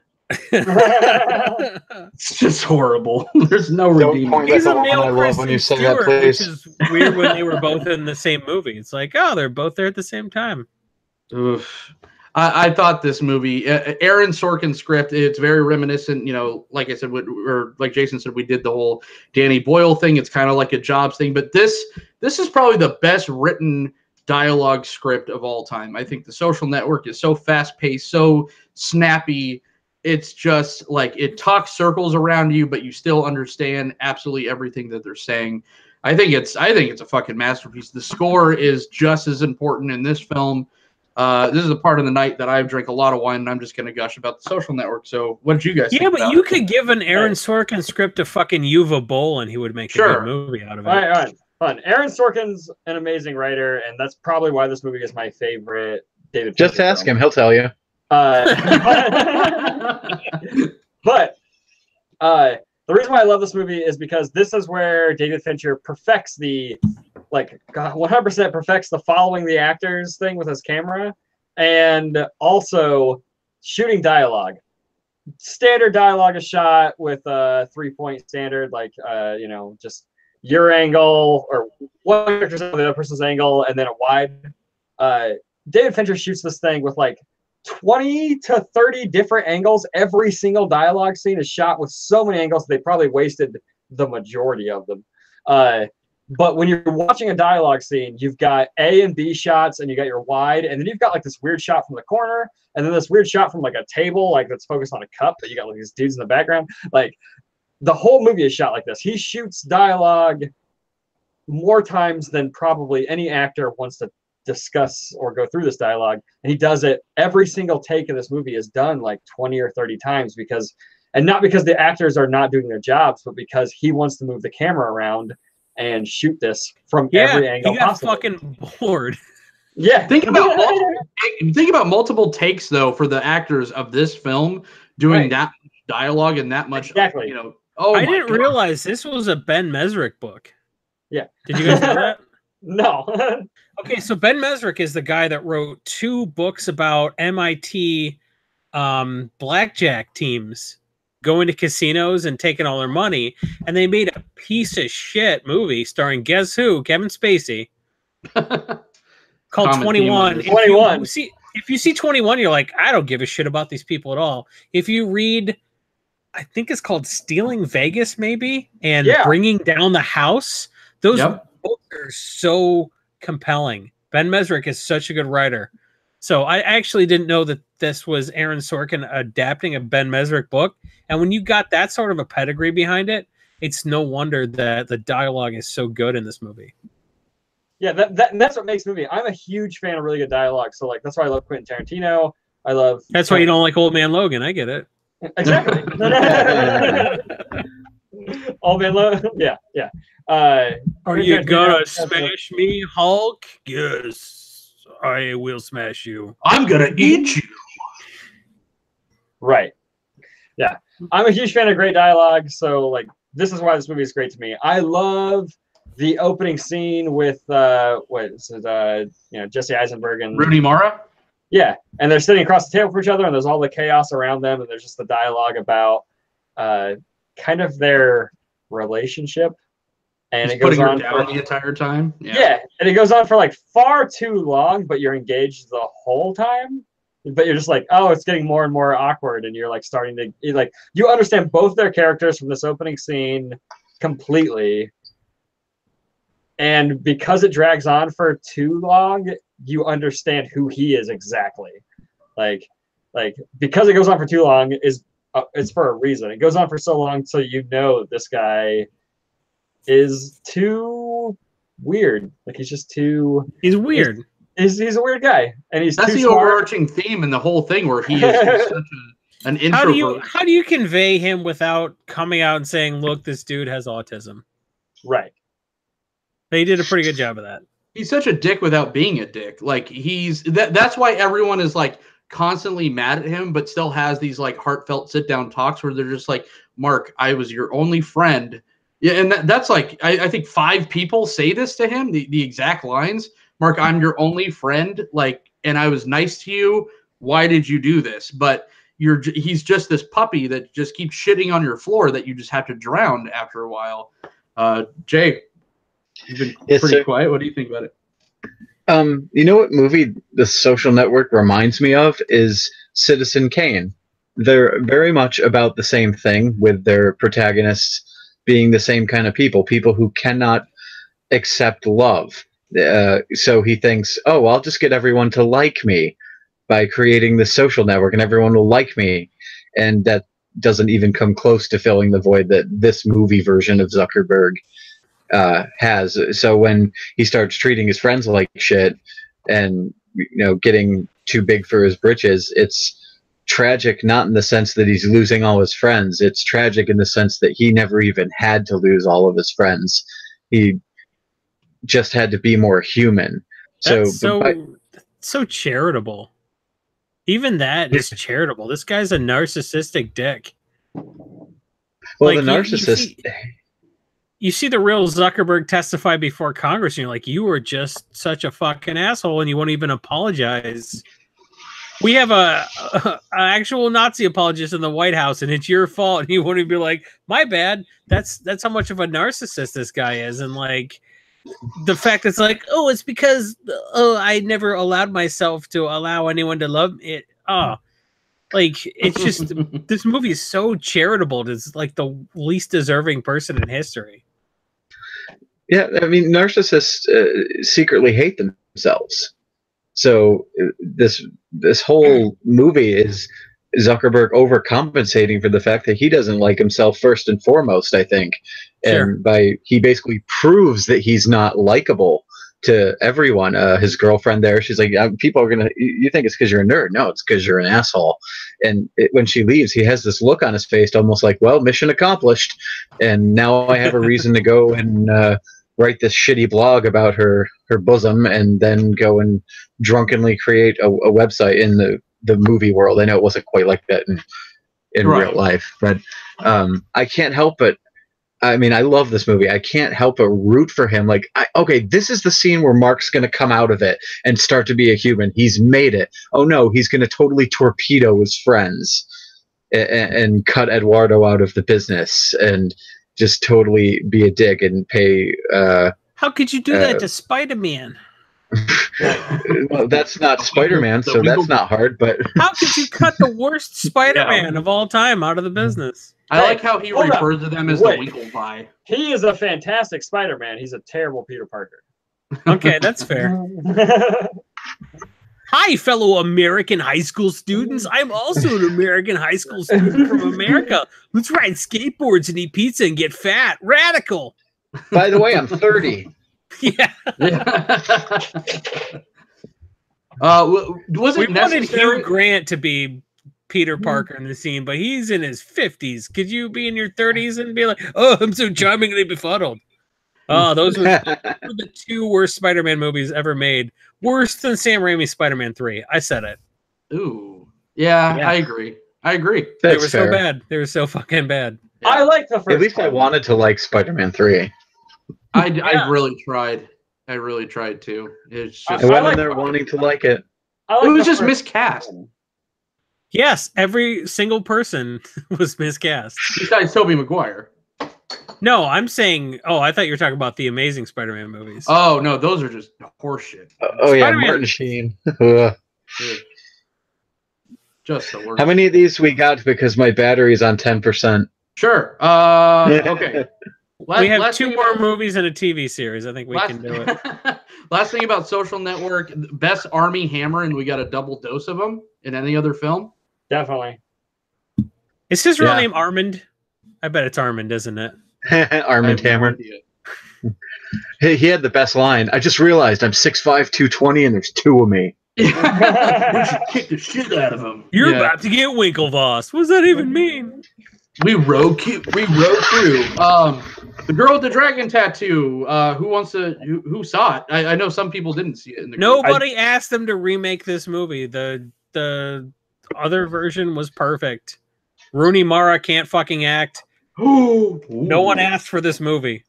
It's just horrible. There's no redeeming. He's a male I love when you say that, Stewart, please. which is weird when they were both in the same movie. It's like, oh, they're both there at the same time. Oof. I thought this movie, Aaron Sorkin's script, it's very reminiscent, like I said, or like Jason said, we did the whole Danny Boyle thing. It's kind of like a Jobs thing, but this is probably the best written dialogue script of all time. I think The Social Network is so fast paced, so snappy. It's just like it talks circles around you, but you still understand absolutely everything that they're saying. I think it's a fucking masterpiece. The score is just as important in this film. This is a part of the night that I've drank a lot of wine, and I'm just going to gush about The Social Network. So, what did you guys think? Yeah, but you could give an Aaron Sorkin script to fucking Yuva Bowl, and he would make a good movie out of it. All right, fun. Aaron Sorkin's an amazing writer, and that's probably why this movie is my favorite David Fincher Just ask film. him; he'll tell you. But the reason why I love this movie is because this is where David Fincher perfects 100% perfects the following the actors thing with his camera, and also shooting dialogue. Standard dialogue is shot with a 3-point standard, just your angle or one character's angle, the other person's angle, and then a wide. David Fincher shoots this thing with 20 to 30 different angles. Every single dialogue scene is shot with so many angles they probably wasted the majority of them. But when you're watching a dialogue scene, you've got A and B shots, and you got your wide, and then you've got this weird shot from the corner, and then this weird shot from a table, that's focused on a cup, but you got these dudes in the background. The whole movie is shot like this. He shoots dialogue more times than probably any actor wants to discuss or go through this dialogue, and he does it. Every single take of this movie is done 20 or 30 times not because the actors are not doing their jobs, but because he wants to move the camera around and shoot this from every angle he got possible. fucking bored. Yeah, think about multiple takes though for the actors of this film doing that dialogue and that much. Exactly. I didn't realize this was a Ben Mesrick book. Yeah, did you guys know that? No. Okay, so Ben Mesrick is the guy that wrote 2 books about MIT blackjack teams going to casinos and taking all their money, and they made a piece of shit movie starring guess who? Kevin Spacey, called 21. 21. If you see 21, you're like, I don't give a shit about these people at all. If you read, I think it's called Stealing Vegas, maybe, and Bringing Down the House, those books are so compelling. Ben Mesrick is such a good writer. So I actually didn't know that this was Aaron Sorkin adapting a Ben Mesrick book. And when you got that sort of a pedigree behind it, it's no wonder that the dialogue is so good in this movie. Yeah, that's what makes the movie. I'm a huge fan of really good dialogue. So that's why I love Quentin Tarantino. That's why you don't like Old Man Logan. I get it. Exactly. Old Man Logan. Yeah. Are you gonna smash me, Hulk? Yes. I will smash you. I'm gonna eat you. Right. Yeah. I'm a huge fan of great dialogue, so this is why this movie is great to me. I love the opening scene with Jesse Eisenberg and Rooney Mara. Yeah, and they're sitting across the table from each other, and there's all the chaos around them, and there's just the dialogue about kind of their relationship. And He's it goes on down the entire time. Yeah, and it goes on for far too long, but you're engaged the whole time. But you're just oh, it's getting more and more awkward, and you're starting to you understand both their characters from this opening scene completely. And because it drags on for too long, you understand who he is exactly. Like because it goes on for too long is it's for a reason. It goes on for so long so you know this guy is too weird. Like he's just too. He's weird. He's a weird guy, and he's that's too the smart. overarching theme in the whole thing, where he is just such an introvert. How do you convey him without coming out and saying, "Look, this dude has autism"? Right. They did a pretty good job of that. He's such a dick without being a dick. Like that's why everyone is like constantly mad at him, but still has these like heartfelt sit down talks where they're just like, Mark, I was your only friend. Yeah, and that's like I think 5 people say this to him, the exact lines. Mark, I'm your only friend, like, and I was nice to you. Why did you do this? But he's just this puppy that just keeps shitting on your floor that you just have to drown after a while. Jay, you've been pretty quiet. What do you think about it? You know what movie The Social Network reminds me of is Citizen Kane. They're very much about the same thing, with their protagonists being the same kind of people who cannot accept love. So he thinks, oh, I'll just get everyone to like me by creating the social network, and everyone will like me. And that doesn't even come close to filling the void that this movie version of Zuckerberg has. So when he starts treating his friends like shit and, getting too big for his britches, it's tragic, not in the sense that he's losing all his friends. It's tragic in the sense that he never even had to lose all of his friends. He just had to be more human. That's so charitable. Even that is charitable. This guy's a narcissistic dick. Well, like, the narcissist. You see the real Zuckerberg testify before Congress, and you're like, you were just such a fucking asshole, and you won't even apologize. We have a actual Nazi apologist in the White House, and it's your fault. And you won't even be like, my bad. That's how much of a narcissist this guy is. And like the fact it's like, oh, it's because I never allowed myself to allow anyone to love it. Oh, like it's just this movie is so charitable. It's like the least deserving person in history. Yeah, I mean, narcissists secretly hate themselves. So this whole movie is Zuckerberg overcompensating for the fact that he doesn't like himself first and foremost, I think. Sure. And he basically proves that he's not likable to everyone. His girlfriend there, she's like, people are going to, you think it's because you're a nerd. No, it's because you're an asshole. And when she leaves, he has this look on his face, almost like, well, mission accomplished. And now I have a reason to go and write this shitty blog about her bosom, and then go and drunkenly create a website in the movie world. I know it wasn't quite like that in real life, but I can't help but, I mean, I love this movie. I can't help but root for him. Like, okay, this is the scene where Mark's going to come out of it and start to be a human. He's made it. Oh no, he's going to totally torpedo his friends and cut Eduardo out of the business and just totally be a dick and pay. How could you do that to Spider-Man? Well, that's not Spider-Man, so that's not hard. But how could you cut the worst Spider-Man of all time out of the business? I like how he refers to them as the Winklevie. He is a fantastic Spider-Man. He's a terrible Peter Parker. Okay, that's fair. Hi, fellow American high school students. I'm also an American high school student from America. Let's ride skateboards and eat pizza and get fat. Radical. By the way, I'm 30. Yeah. Was it we necessary? wanted Hugh Grant to be Peter Parker in the scene, but he's in his 50s. Could you be in your 30s and be like, oh, I'm so charmingly befuddled? Oh, those were the 2 worst Spider-Man movies ever made. Worse than Sam Raimi's Spider-Man 3. I said it. Ooh. Yeah. I agree. They were so bad. They were so fucking bad. Yeah. I like the first At least I wanted to like Spider-Man 3. I really tried. I really tried to. It's just, I went in there wanting to like it. It was just miscast. Yes, every single person was miscast. Besides Tobey Maguire. No, I'm saying. Oh, I thought you were talking about the Amazing Spider-Man movies. Oh no, those are just horseshit. Oh yeah, Martin Sheen. Just the worst. How many of these we got because my battery's on 10%? Sure. Okay. We have 2 more movies and a TV series. I think we can do it. Last thing about Social Network, best Army Hammer, and we got a double dose of them in any other film. Definitely. Is his real name Armand? I bet it's Armand, isn't it? Armand Hammer. He had the best line. I just realized I'm 6'5", 220, and there's 2 of me. We should kick the shit out of him. You're about to get Winklevoss. What does that even mean? We rode through. The girl with the dragon tattoo. Who saw it? I know some people didn't see it. Nobody asked them to remake this movie. The other version was perfect. Rooney Mara can't fucking act. No one asked for this movie.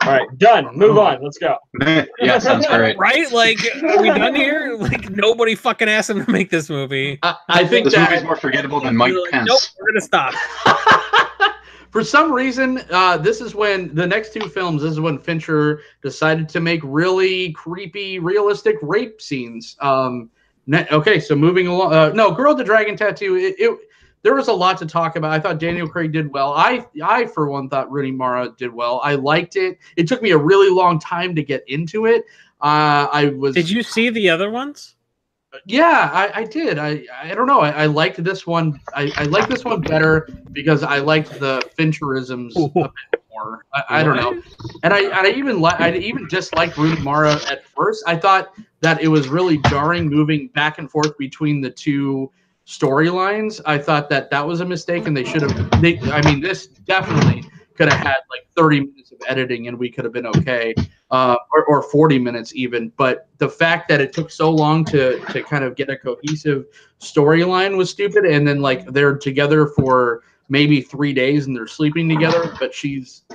All right, done. Move on. Let's go. Yeah, sounds great. Right? Like, are we done here? Like, nobody fucking asked them to make this movie. I think this movie's more forgettable than Mike Pence. Nope, we're gonna stop. For some reason, this is when the next 2 films. This is when Fincher decided to make really creepy, realistic rape scenes. Okay, so moving along. No, Girl with the Dragon Tattoo. There was a lot to talk about. I thought Daniel Craig did well. I for one thought Rooney Mara did well. I liked it. It took me a really long time to get into it. Did you see the other ones? Yeah, I did. I don't know. I liked this one. I liked this one better because I liked the Fincherisms a bit more. I don't know. And I even disliked Rooney Mara at first. I thought that it was really jarring moving back and forth between the 2 storylines. I thought that was a mistake, and they should have. This definitely could have had like 30 minutes of editing, and we could have been okay, or 40 minutes even. But the fact that it took so long to kind of get a cohesive storyline was stupid. And then like they're together for maybe 3 days and they're sleeping together, but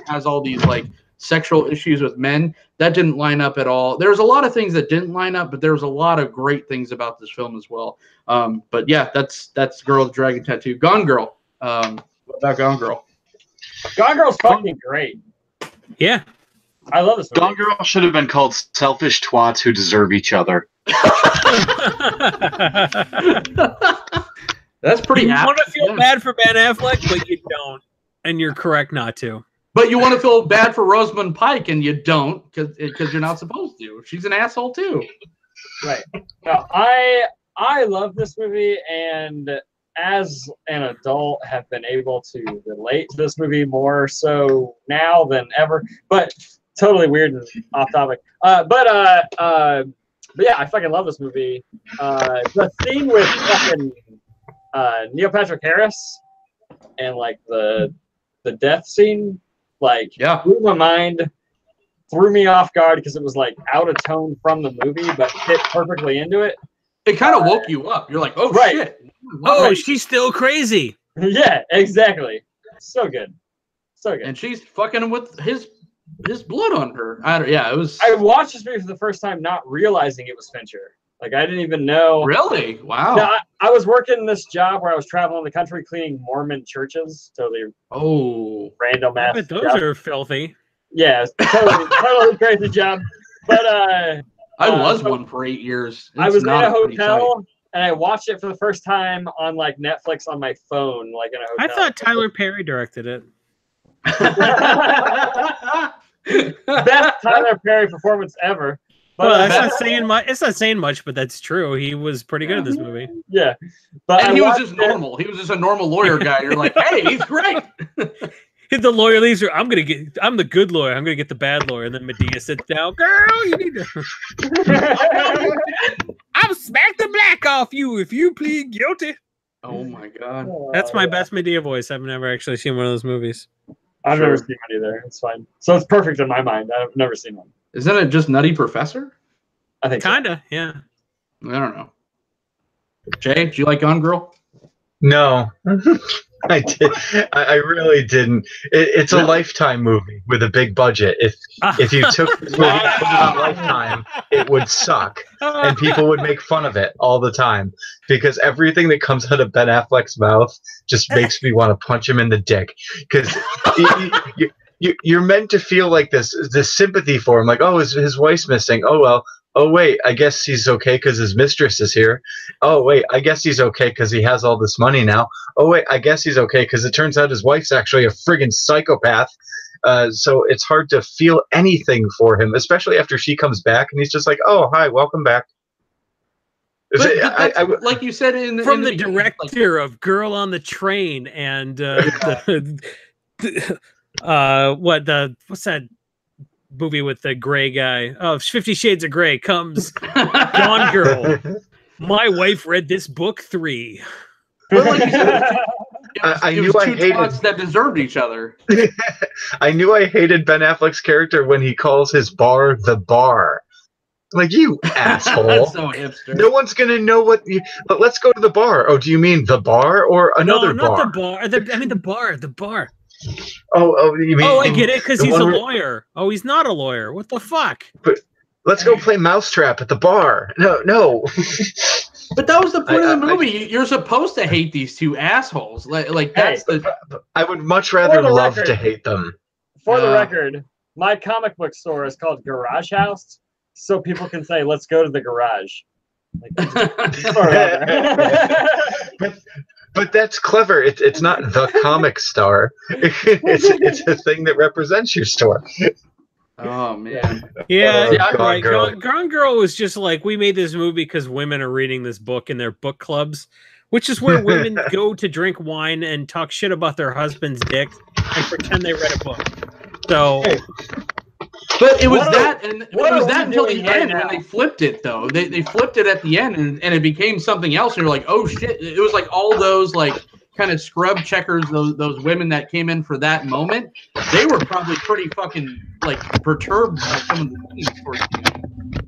has all these like sexual issues with men. That didn't line up at all. There's a lot of things that didn't line up, but there's a lot of great things about this film as well. But yeah, that's Girl with the Dragon Tattoo. Gone Girl. What about Gone Girl? Gone Girl's fucking great. Yeah. I love this movie. Gone Girl should have been called Selfish Twats Who Deserve Each Other. That's pretty You want to feel bad for Ben Affleck, but you don't. And you're correct not to. But you want to feel bad for Rosamund Pike, and you don't because you're not supposed to. She's an asshole too. Right. No, I love this movie, and as an adult, have been able to relate to this movie more so now than ever. But totally weird and off topic. But yeah, I fucking love this movie. The scene with fucking Neil Patrick Harris and like the death scene. Like, blew my mind, threw me off guard because it was like out of tone from the movie, but fit perfectly into it. It kind of woke you up. You're like, oh, shit. Oh, she's still crazy. Yeah, exactly. So good. So good. And she's fucking with his blood on her. It was. I watched this movie for the first time not realizing it was Fincher. Like, I didn't even know. Really? Wow. No, I was working this job where I was traveling the country cleaning Mormon churches. Totally random ass. But those are filthy. Yeah, totally crazy job. But I was one for 8 years. I was in a hotel and I watched it for the first time on like Netflix on my phone, like in a hotel. I thought Tyler Perry directed it. Best Tyler Perry performance ever. But, well, that's not saying much. It's not saying much, but that's true. He was pretty good in this movie. Yeah, but he was just normal. He was just a normal lawyer guy. You're like, hey, he's great. The lawyer leaves her. I'm the good lawyer. I'm gonna get the bad lawyer. And then Medea sits down. Girl, you need to. I'll smack the black off you if you plead guilty. Oh my god, that's my best Medea voice. I've never actually seen one of those movies. I've never seen one either. It's fine. So it's perfect in my mind. I've never seen one. Isn't it just Nutty Professor? I think kinda, yeah. I don't know. Jay, do you like Gone Girl? No, I did. I really didn't. It's a Lifetime movie with a big budget. If you took this movie and put it on Lifetime, it would suck, and people would make fun of it all the time because everything that comes out of Ben Affleck's mouth just makes me want to punch him in the dick because. You're meant to feel like this sympathy for him, like, oh, his wife's missing. Oh well. Oh wait, I guess he's okay because his mistress is here. Oh wait, I guess he's okay because he has all this money now. Oh wait, I guess he's okay because it turns out his wife's actually a friggin' psychopath. So it's hard to feel anything for him, especially after she comes back and he's just like, "Oh, hi, welcome back." But like you said from in the director of Girl on the Train and what's that movie with the gray guy? Oh, 50 Shades of Grey comes Gone Girl. My wife read this book 3. But like you said, it was I two twats that deserved each other. I knew I hated Ben Affleck's character when he calls his bar the bar. Like, you asshole. That's so hipster. No one's going to know what you... But let's go to the bar. Oh, do you mean the bar or another bar? No, bar? not the bar. I mean the bar. Oh, you mean... Oh, I get it, because he's a lawyer. Oh, he's not a lawyer. What the fuck? But let's go play Mousetrap at the bar. No. But that was the point of the movie. You're supposed to hate these two assholes. Like that's I would much rather love to hate them. For the record, my comic book store is called Garage House, so people can say, "Let's go to the garage." But that's clever. It's not the comic star. It's a thing that represents your store. Oh man. Yeah, Gone Girl. Gone Girl was just like, we made this movie because women are reading this book in their book clubs, which is where women go to drink wine and talk shit about their husband's dick and pretend they read a book. So, but it was until the end when they flipped it though. They flipped it at the end and it became something else. And you're like, oh shit! It was like all those like kind of scrub checkers, those women that came in for that moment. They were probably pretty fucking like perturbed by some of the things towards the end.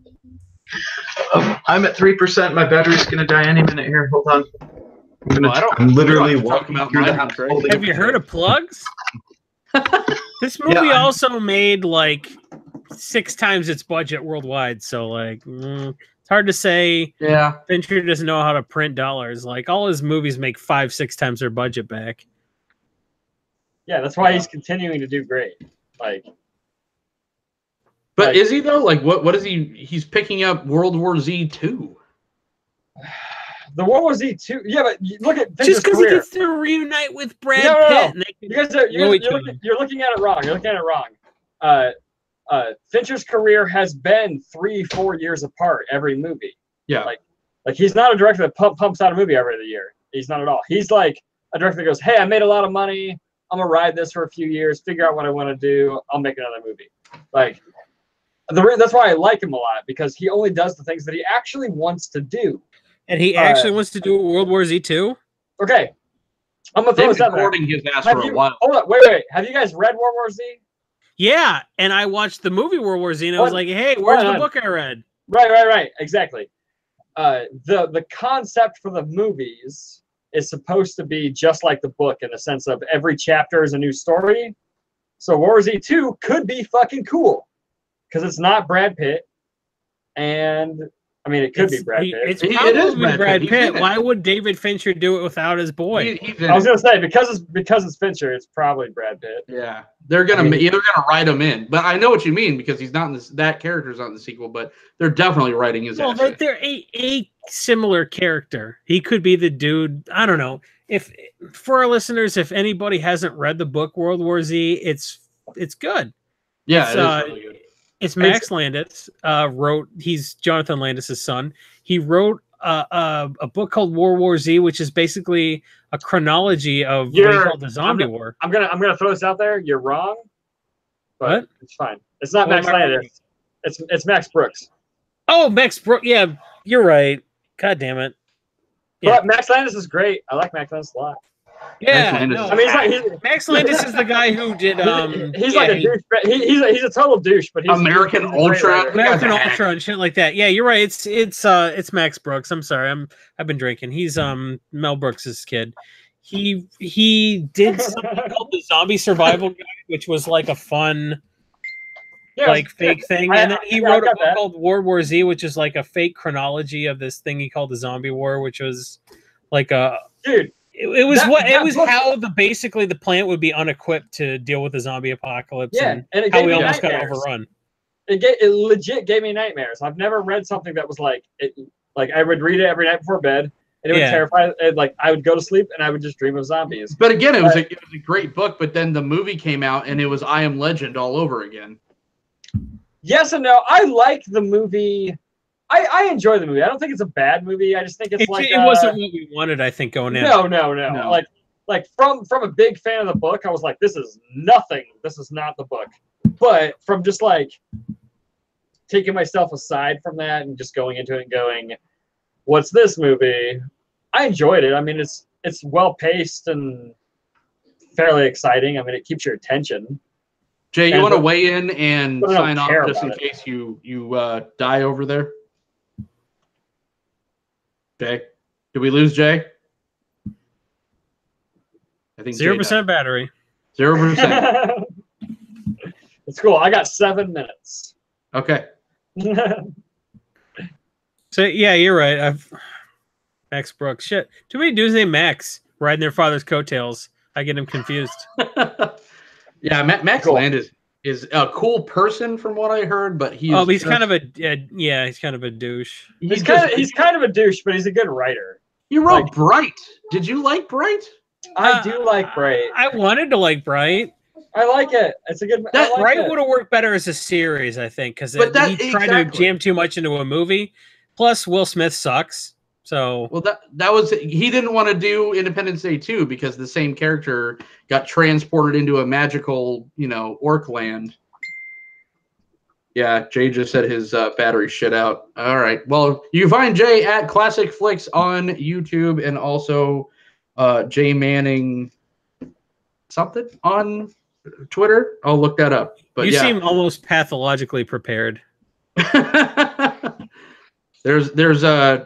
I'm at 3%. My battery's gonna die any minute here. Hold on. I'm literally walking about through my the house. Have you heard of plugs? This movie also made like 6 times its budget worldwide. So like, it's hard to say. Yeah, Fincher doesn't know how to print dollars. Like all his movies make 5-6 times their budget back. Yeah, that's why he's continuing to do great. Like, but is he though? Like, what is he? He's picking up World War Z 2. The World War Z 2. Yeah, but look at Fincher's just because he gets to reunite with Brad Pitt. No. You're looking at it wrong. You're looking at it wrong. Fincher's career has been 3-4 years apart every movie. Yeah, like he's not a director that pumps out a movie every other year. He's not at all. He's like a director that goes, "Hey, I made a lot of money. I'm gonna ride this for a few years, figure out what I want to do. I'll make another movie." Like that's why I like him a lot, because he only does the things that he actually wants to do. And he actually wants to do World War Z 2? Okay. I'm going to throw this out there. His ass for a while. Hold on, wait. Have you guys read World War Z? Yeah, and I watched the movie World War Z, and I was like, hey, where's the book I read? Right. Exactly. The concept for the movies is supposed to be just like the book in the sense of every chapter is a new story. So World War Z 2 could be fucking cool because it's not Brad Pitt, and I mean, it could be Brad Pitt. It's probably Brad Pitt. Why would David Fincher do it without his boy? I was gonna say because it's Fincher, it's probably Brad Pitt. Yeah, they're gonna write him in. But I know what you mean because he's not in this. That character's not in the sequel, but they're definitely writing his. Well, they're a similar character. He could be the dude. I don't know. If for our listeners, if anybody hasn't read the book World War Z, it's good. Yeah, it is really good. It's Max Landis wrote. He's Jonathan Landis' son. He wrote a book called World War Z, which is basically a chronology of what he called the Zombie War. I'm gonna throw this out there. You're wrong, but what? It's fine. It's not Max Landis. It's Max Brooks. Oh, Max Brooks. Yeah, you're right. God damn it. Yeah. But Max Landis is great. I like Max Landis a lot. Yeah, no. I mean, Max Landis is the guy who did. He's like a douche. He's a total douche, but he's American Ultra and shit like that. Yeah, you're right. It's Max Brooks. I'm sorry. I've been drinking. He's Mel Brooks's kid. He did something called the Zombie Survival Guide, which was like a fun, fake thing. And then he wrote a book called World War Z, which is like a fake chronology of this thing he called the Zombie War, which was like a dude. It was how basically the plant would be unequipped to deal with the zombie apocalypse. Yeah, and how we almost got overrun. It legit gave me nightmares. I've never read something that was like I would read it every night before bed, and it would terrify. And, like I would go to sleep and I would just dream of zombies. But again, it was a great book. But then the movie came out and it was I Am Legend all over again. Yes and no. I like the movie. I enjoy the movie. I don't think it's a bad movie. I just think it's like it wasn't what we wanted. I think going in. No. Like from a big fan of the book, I was like, this is nothing. This is not the book. But from just like taking myself aside from that and just going into it and going, what's this movie? I enjoyed it. I mean, it's well paced and fairly exciting. I mean, it keeps your attention. Jay, you want to weigh in and sign off just in case you die over there? Jay, did we lose Jay? I think 0% battery. 0%. It's cool. I got 7 minutes. Okay. So yeah, you're right. Max Brooks. Shit. Too many dudes named Max riding their father's coattails. I get him confused. Yeah, Max Land is a cool person from what I heard, but he's kind of a he's kind of a douche. He's kind of a douche, but he's a good writer. You wrote Bright. Did you like Bright? I do like Bright. I wanted to like Bright. I like it. It's a good. Bright would have worked better as a series, I think, because he tried to jam too much into a movie. Plus, Will Smith sucks. So that was he didn't want to do Independence Day 2 because the same character got transported into a magical, orc land. Yeah, Jay just said his battery shit out. All right. Well, you can find Jay at Classic Flicks on YouTube and also Jay Manning something on Twitter. I'll look that up. But you seem almost pathologically prepared. There's a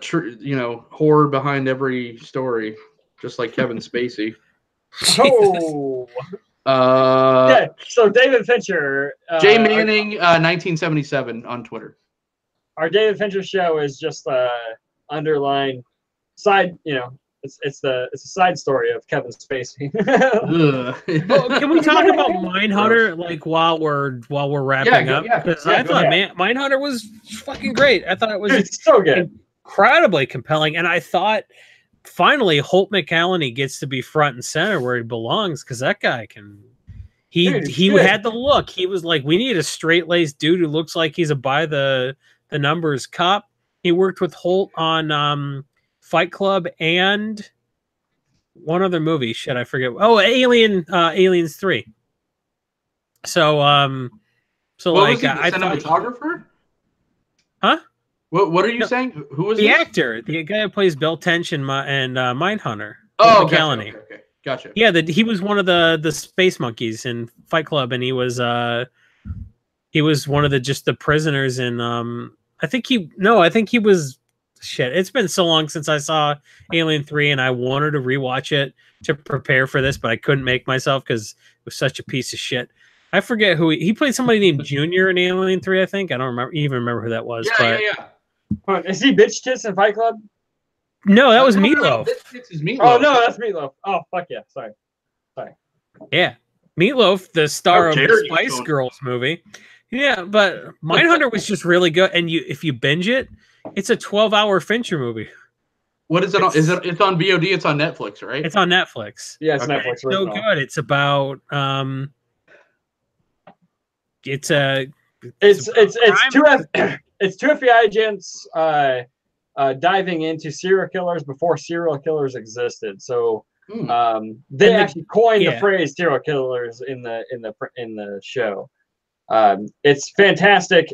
horror behind every story, just like Kevin Spacey. Oh. Yeah. So David Fincher. Jay Manning, 1977 on Twitter. Our David Fincher show is just underlying side. It's a side story of Kevin Spacey. Can we talk about Mindhunter while we're wrapping up? Because I thought Mindhunter was fucking great. I thought it was so good, incredibly compelling, and I thought finally Holt McCallany gets to be front and center where he belongs because that guy can. He had the look. He was like, we need a straight laced dude who looks like he's a by the numbers cop. He worked with Holt on Fight Club and one other movie. Shit, I forget. Oh, Aliens 3. So, what was he, the cinematographer? Huh? What are you saying? Who was the actor? The guy who plays Bill Tench and Mindhunter. Oh, McCallany. Okay. Gotcha. Yeah, he was one of the space monkeys in Fight Club, and he was one of the prisoners in I think he was. Shit, it's been so long since I saw Alien 3 and I wanted to rewatch it to prepare for this, but I couldn't make myself because it was such a piece of shit. I forget who he played. Somebody named Junior in Alien 3, I think. I don't remember who that was. Yeah. Is he Bitch Tits in Fight Club? No, that was Meatloaf. Oh no, that's Meatloaf. Oh fuck yeah, sorry. Yeah, Meatloaf, the star of the Spice Girls movie. Yeah, but Mindhunter was just really good, and if you binge it. It's a 12-hour Fincher movie. What is it on? It's on VOD? It's on Netflix, right? It's on Netflix. Yeah, it's Netflix. It's so good. It's about it's two FBI agents diving into serial killers before serial killers existed. So they actually coined the phrase serial killers in the show. It's fantastic.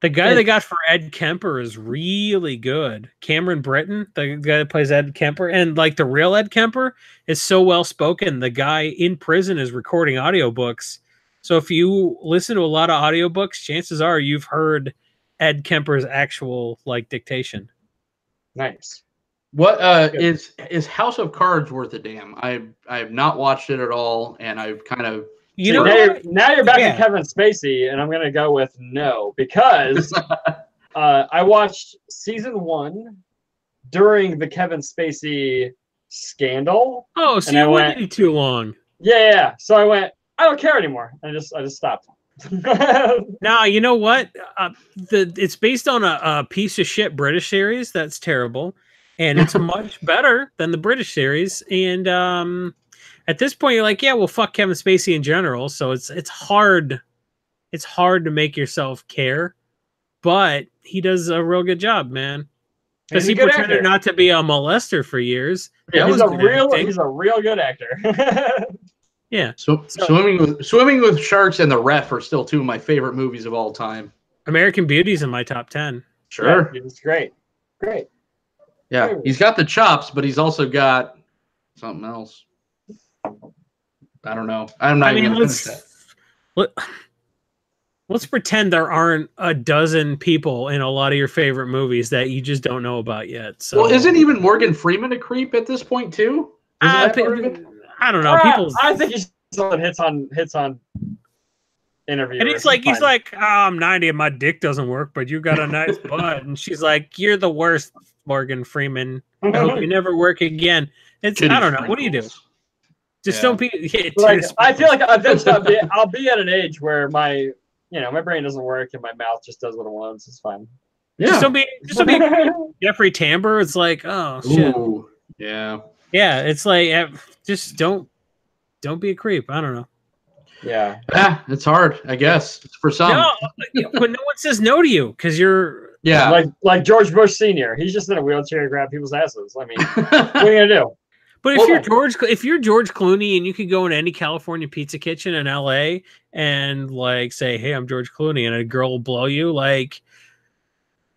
The guy they got for Ed Kemper is really good. Cameron Britton, the guy that plays Ed Kemper, and the real Ed Kemper is so well spoken. The guy in prison is recording audiobooks. So if you listen to a lot of audiobooks, chances are you've heard Ed Kemper's actual dictation. Nice. What is House of Cards worth a damn? I have not watched it at all, and I've kind of. Now you're back to Kevin Spacey, and I'm going to go with no, because I watched season 1 during the Kevin Spacey scandal. Oh, so you waited too long. Yeah. So I went, I don't care anymore. I just stopped. Now, you know what? It's based on a piece of shit British series that's terrible. and it's much better than the British series. And at this point, you're like, yeah, well, fuck Kevin Spacey in general. So it's hard. It's hard to make yourself care, but he does a real good job, man. Because he pretended not to be a molester for years. Yeah, he's a real good actor. Yeah. So Swimming with Sharks and The Ref are still two of my favorite movies of all time. American Beauty's in my top 10. Sure. Yeah, it's great. Great. Yeah, he's got the chops, but he's also got something else. I don't know. I'm not even going to finish that. Let's pretend there aren't a dozen people in a lot of your favorite movies that you just don't know about yet. So, well, isn't even Morgan Freeman a creep at this point too? I don't know. I think he's hits on interviews. And he's like, oh, I'm 90 and my dick doesn't work, but you got a nice butt. And she's like, you're the worst, Morgan Freeman. I hope you never work again. I don't know. What do you do? Just don't be. I feel like eventually I'll be at an age where my brain doesn't work and my mouth just does what it wants. It's fine. Yeah. Just don't be Jeffrey Tambor. It's like, oh shit. Ooh, yeah. Yeah. It's like, just don't be a creep. I don't know. Yeah. Yeah, it's hard, I guess. For some. No, but no one says no to you because you're. Yeah. Like George Bush Sr. He's just in a wheelchair to grab people's asses. I mean, what are you gonna do? But if you're George Clooney and you could go in any California pizza kitchen in LA and like say, hey, I'm George Clooney, and a girl will blow you, like,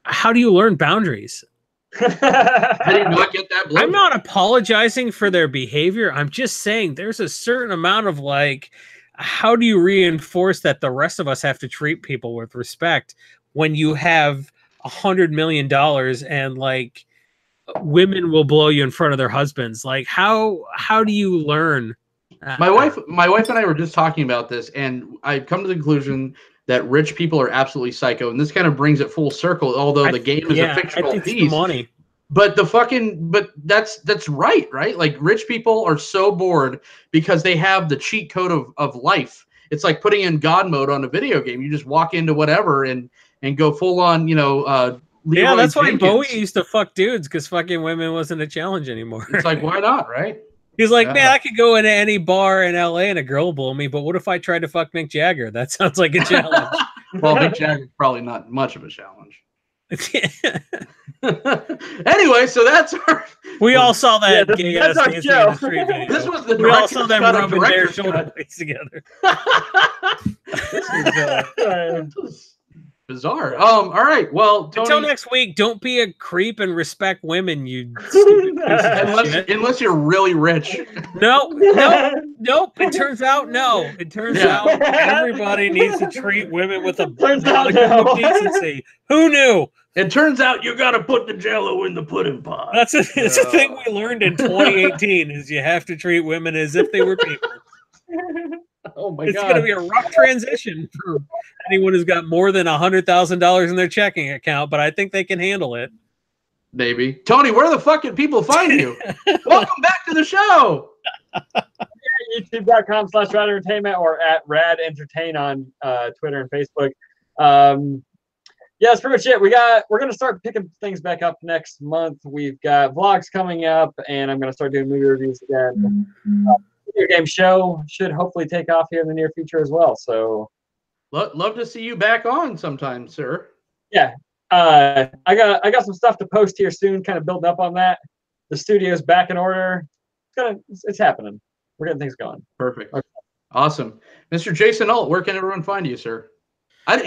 how do you learn boundaries? How do you not get that blow? I'm not apologizing for their behavior. I'm just saying there's a certain amount of like, how do you reinforce that the rest of us have to treat people with respect when you have $100 million and like women will blow you in front of their husbands? Like, how do you learn? My wife and I were just talking about this, and I've come to the conclusion that rich people are absolutely psycho, and this kind of brings it full circle. Although the game is a fictional piece, money. But that's right? Like, rich people are so bored because they have the cheat code of life. It's like putting in God mode on a video game. You just walk into whatever and go full on, yeah, that's why Bowie used to fuck dudes, because fucking women wasn't a challenge anymore. It's like, why not, right? He's like, man, I could go into any bar in LA and a girl will blow me, but what if I tried to fuck Mick Jagger? That sounds like a challenge. Well, Mick Jagger's probably not much of a challenge. Anyway, so that's our. We all saw that gay ass dancing in the street video. This was the. We all saw them rubbing their shoulder blades together. This is bizarre. All right. Well, Tony, until next week, don't be a creep and respect women, you stupid piece of shit. Unless you're really rich. Nope. It turns out no. It turns out everybody needs to treat women with a decency. Who knew? It turns out you got to put the Jell-O in the pudding pot. It's a thing we learned in 2018: is you have to treat women as if they were people. Oh my God! It's going to be a rough transition for anyone who's got more than $100,000 in their checking account, but I think they can handle it. Maybe. Tony, where the fuck can people find you? Welcome back to the show. YouTube.com/Rad Entertainment or at Rad Entertain on Twitter and Facebook. Yeah, that's pretty much it. We're gonna start picking things back up next month. We've got vlogs coming up, and I'm gonna start doing movie reviews again. Video game show should hopefully take off here in the near future as well. So, love to see you back on sometime, sir. Yeah, I got some stuff to post here soon. Kind of building up on that. The studio's back in order. It's happening. We're getting things going. Perfect. Okay. Awesome, Mr. Jason Alt. Where can everyone find you, sir?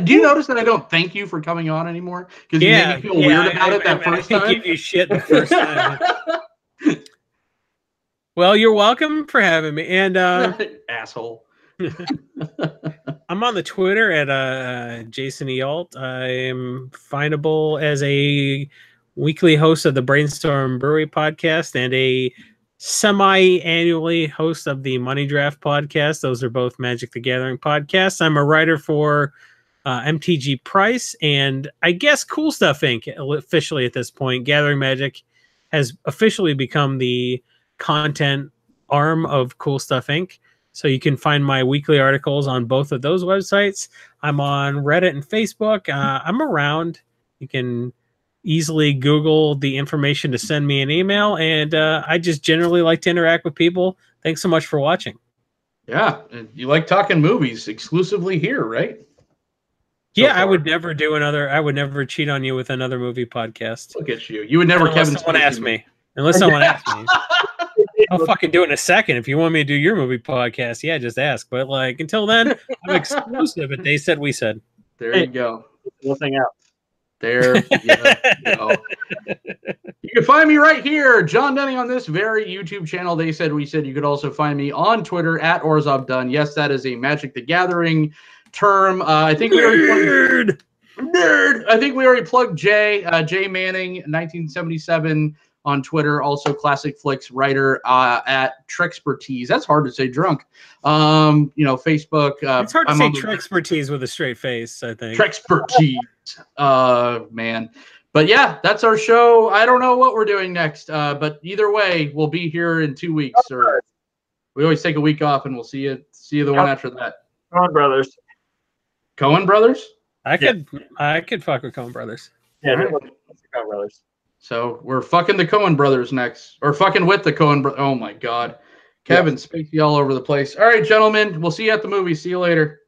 Do you notice that I don't thank you for coming on anymore? Because you made me feel weird about it that first time. I give you shit the first time. Well, you're welcome for having me. And asshole. I'm on the Twitter at Jason E. Alt. I am findable as a weekly host of the Brainstorm Brewery podcast and a semi-annually host of the Money Draft podcast. Those are both Magic the Gathering podcasts. I'm a writer for MTG Price and I guess Cool Stuff Inc. officially at this point. Gathering Magic has officially become the content arm of Cool Stuff Inc. So you can find my weekly articles on both of those websites. I'm on Reddit and Facebook. I'm around. You can easily Google the information to send me an email. And I just generally like to interact with people. Thanks so much for watching. Yeah, you like talking movies exclusively here, right? Yeah, I would never do another. I would never cheat on you with another movie podcast. Look at you. You would never unless someone asked me. Unless someone asked me. I'll fucking do it in a second. If you want me to do your movie podcast, yeah, just ask. But like until then, I'm exclusive. But they said, we said. There you go. We'll hang out. There you go. You can find me right here, Jon Dunning, on this very YouTube channel. They said, we said. You could also find me on Twitter at OrzovDunn. Yes, that is a Magic the Gathering term. I think we already plugged Nerd. I think we already plugged Jay Manning, 1977 on Twitter. Also, Classic Flicks writer at Trexpertise. That's hard to say drunk. Facebook. It's hard to say Trexpertise with a straight face, I think. Trexpertise. Man. But yeah, that's our show. I don't know what we're doing next, but either way, we'll be here in 2 weeks. Or we always take a week off, and we'll see you the one after that. Coen Brothers. Coen Brothers? I could fuck with Coen Brothers. Yeah, right. Coen Brothers. So we're fucking the Coen Brothers next, or fucking with the Coen Brothers. Oh my God, Kevin Spacey all over the place. All right, gentlemen, we'll see you at the movie. See you later.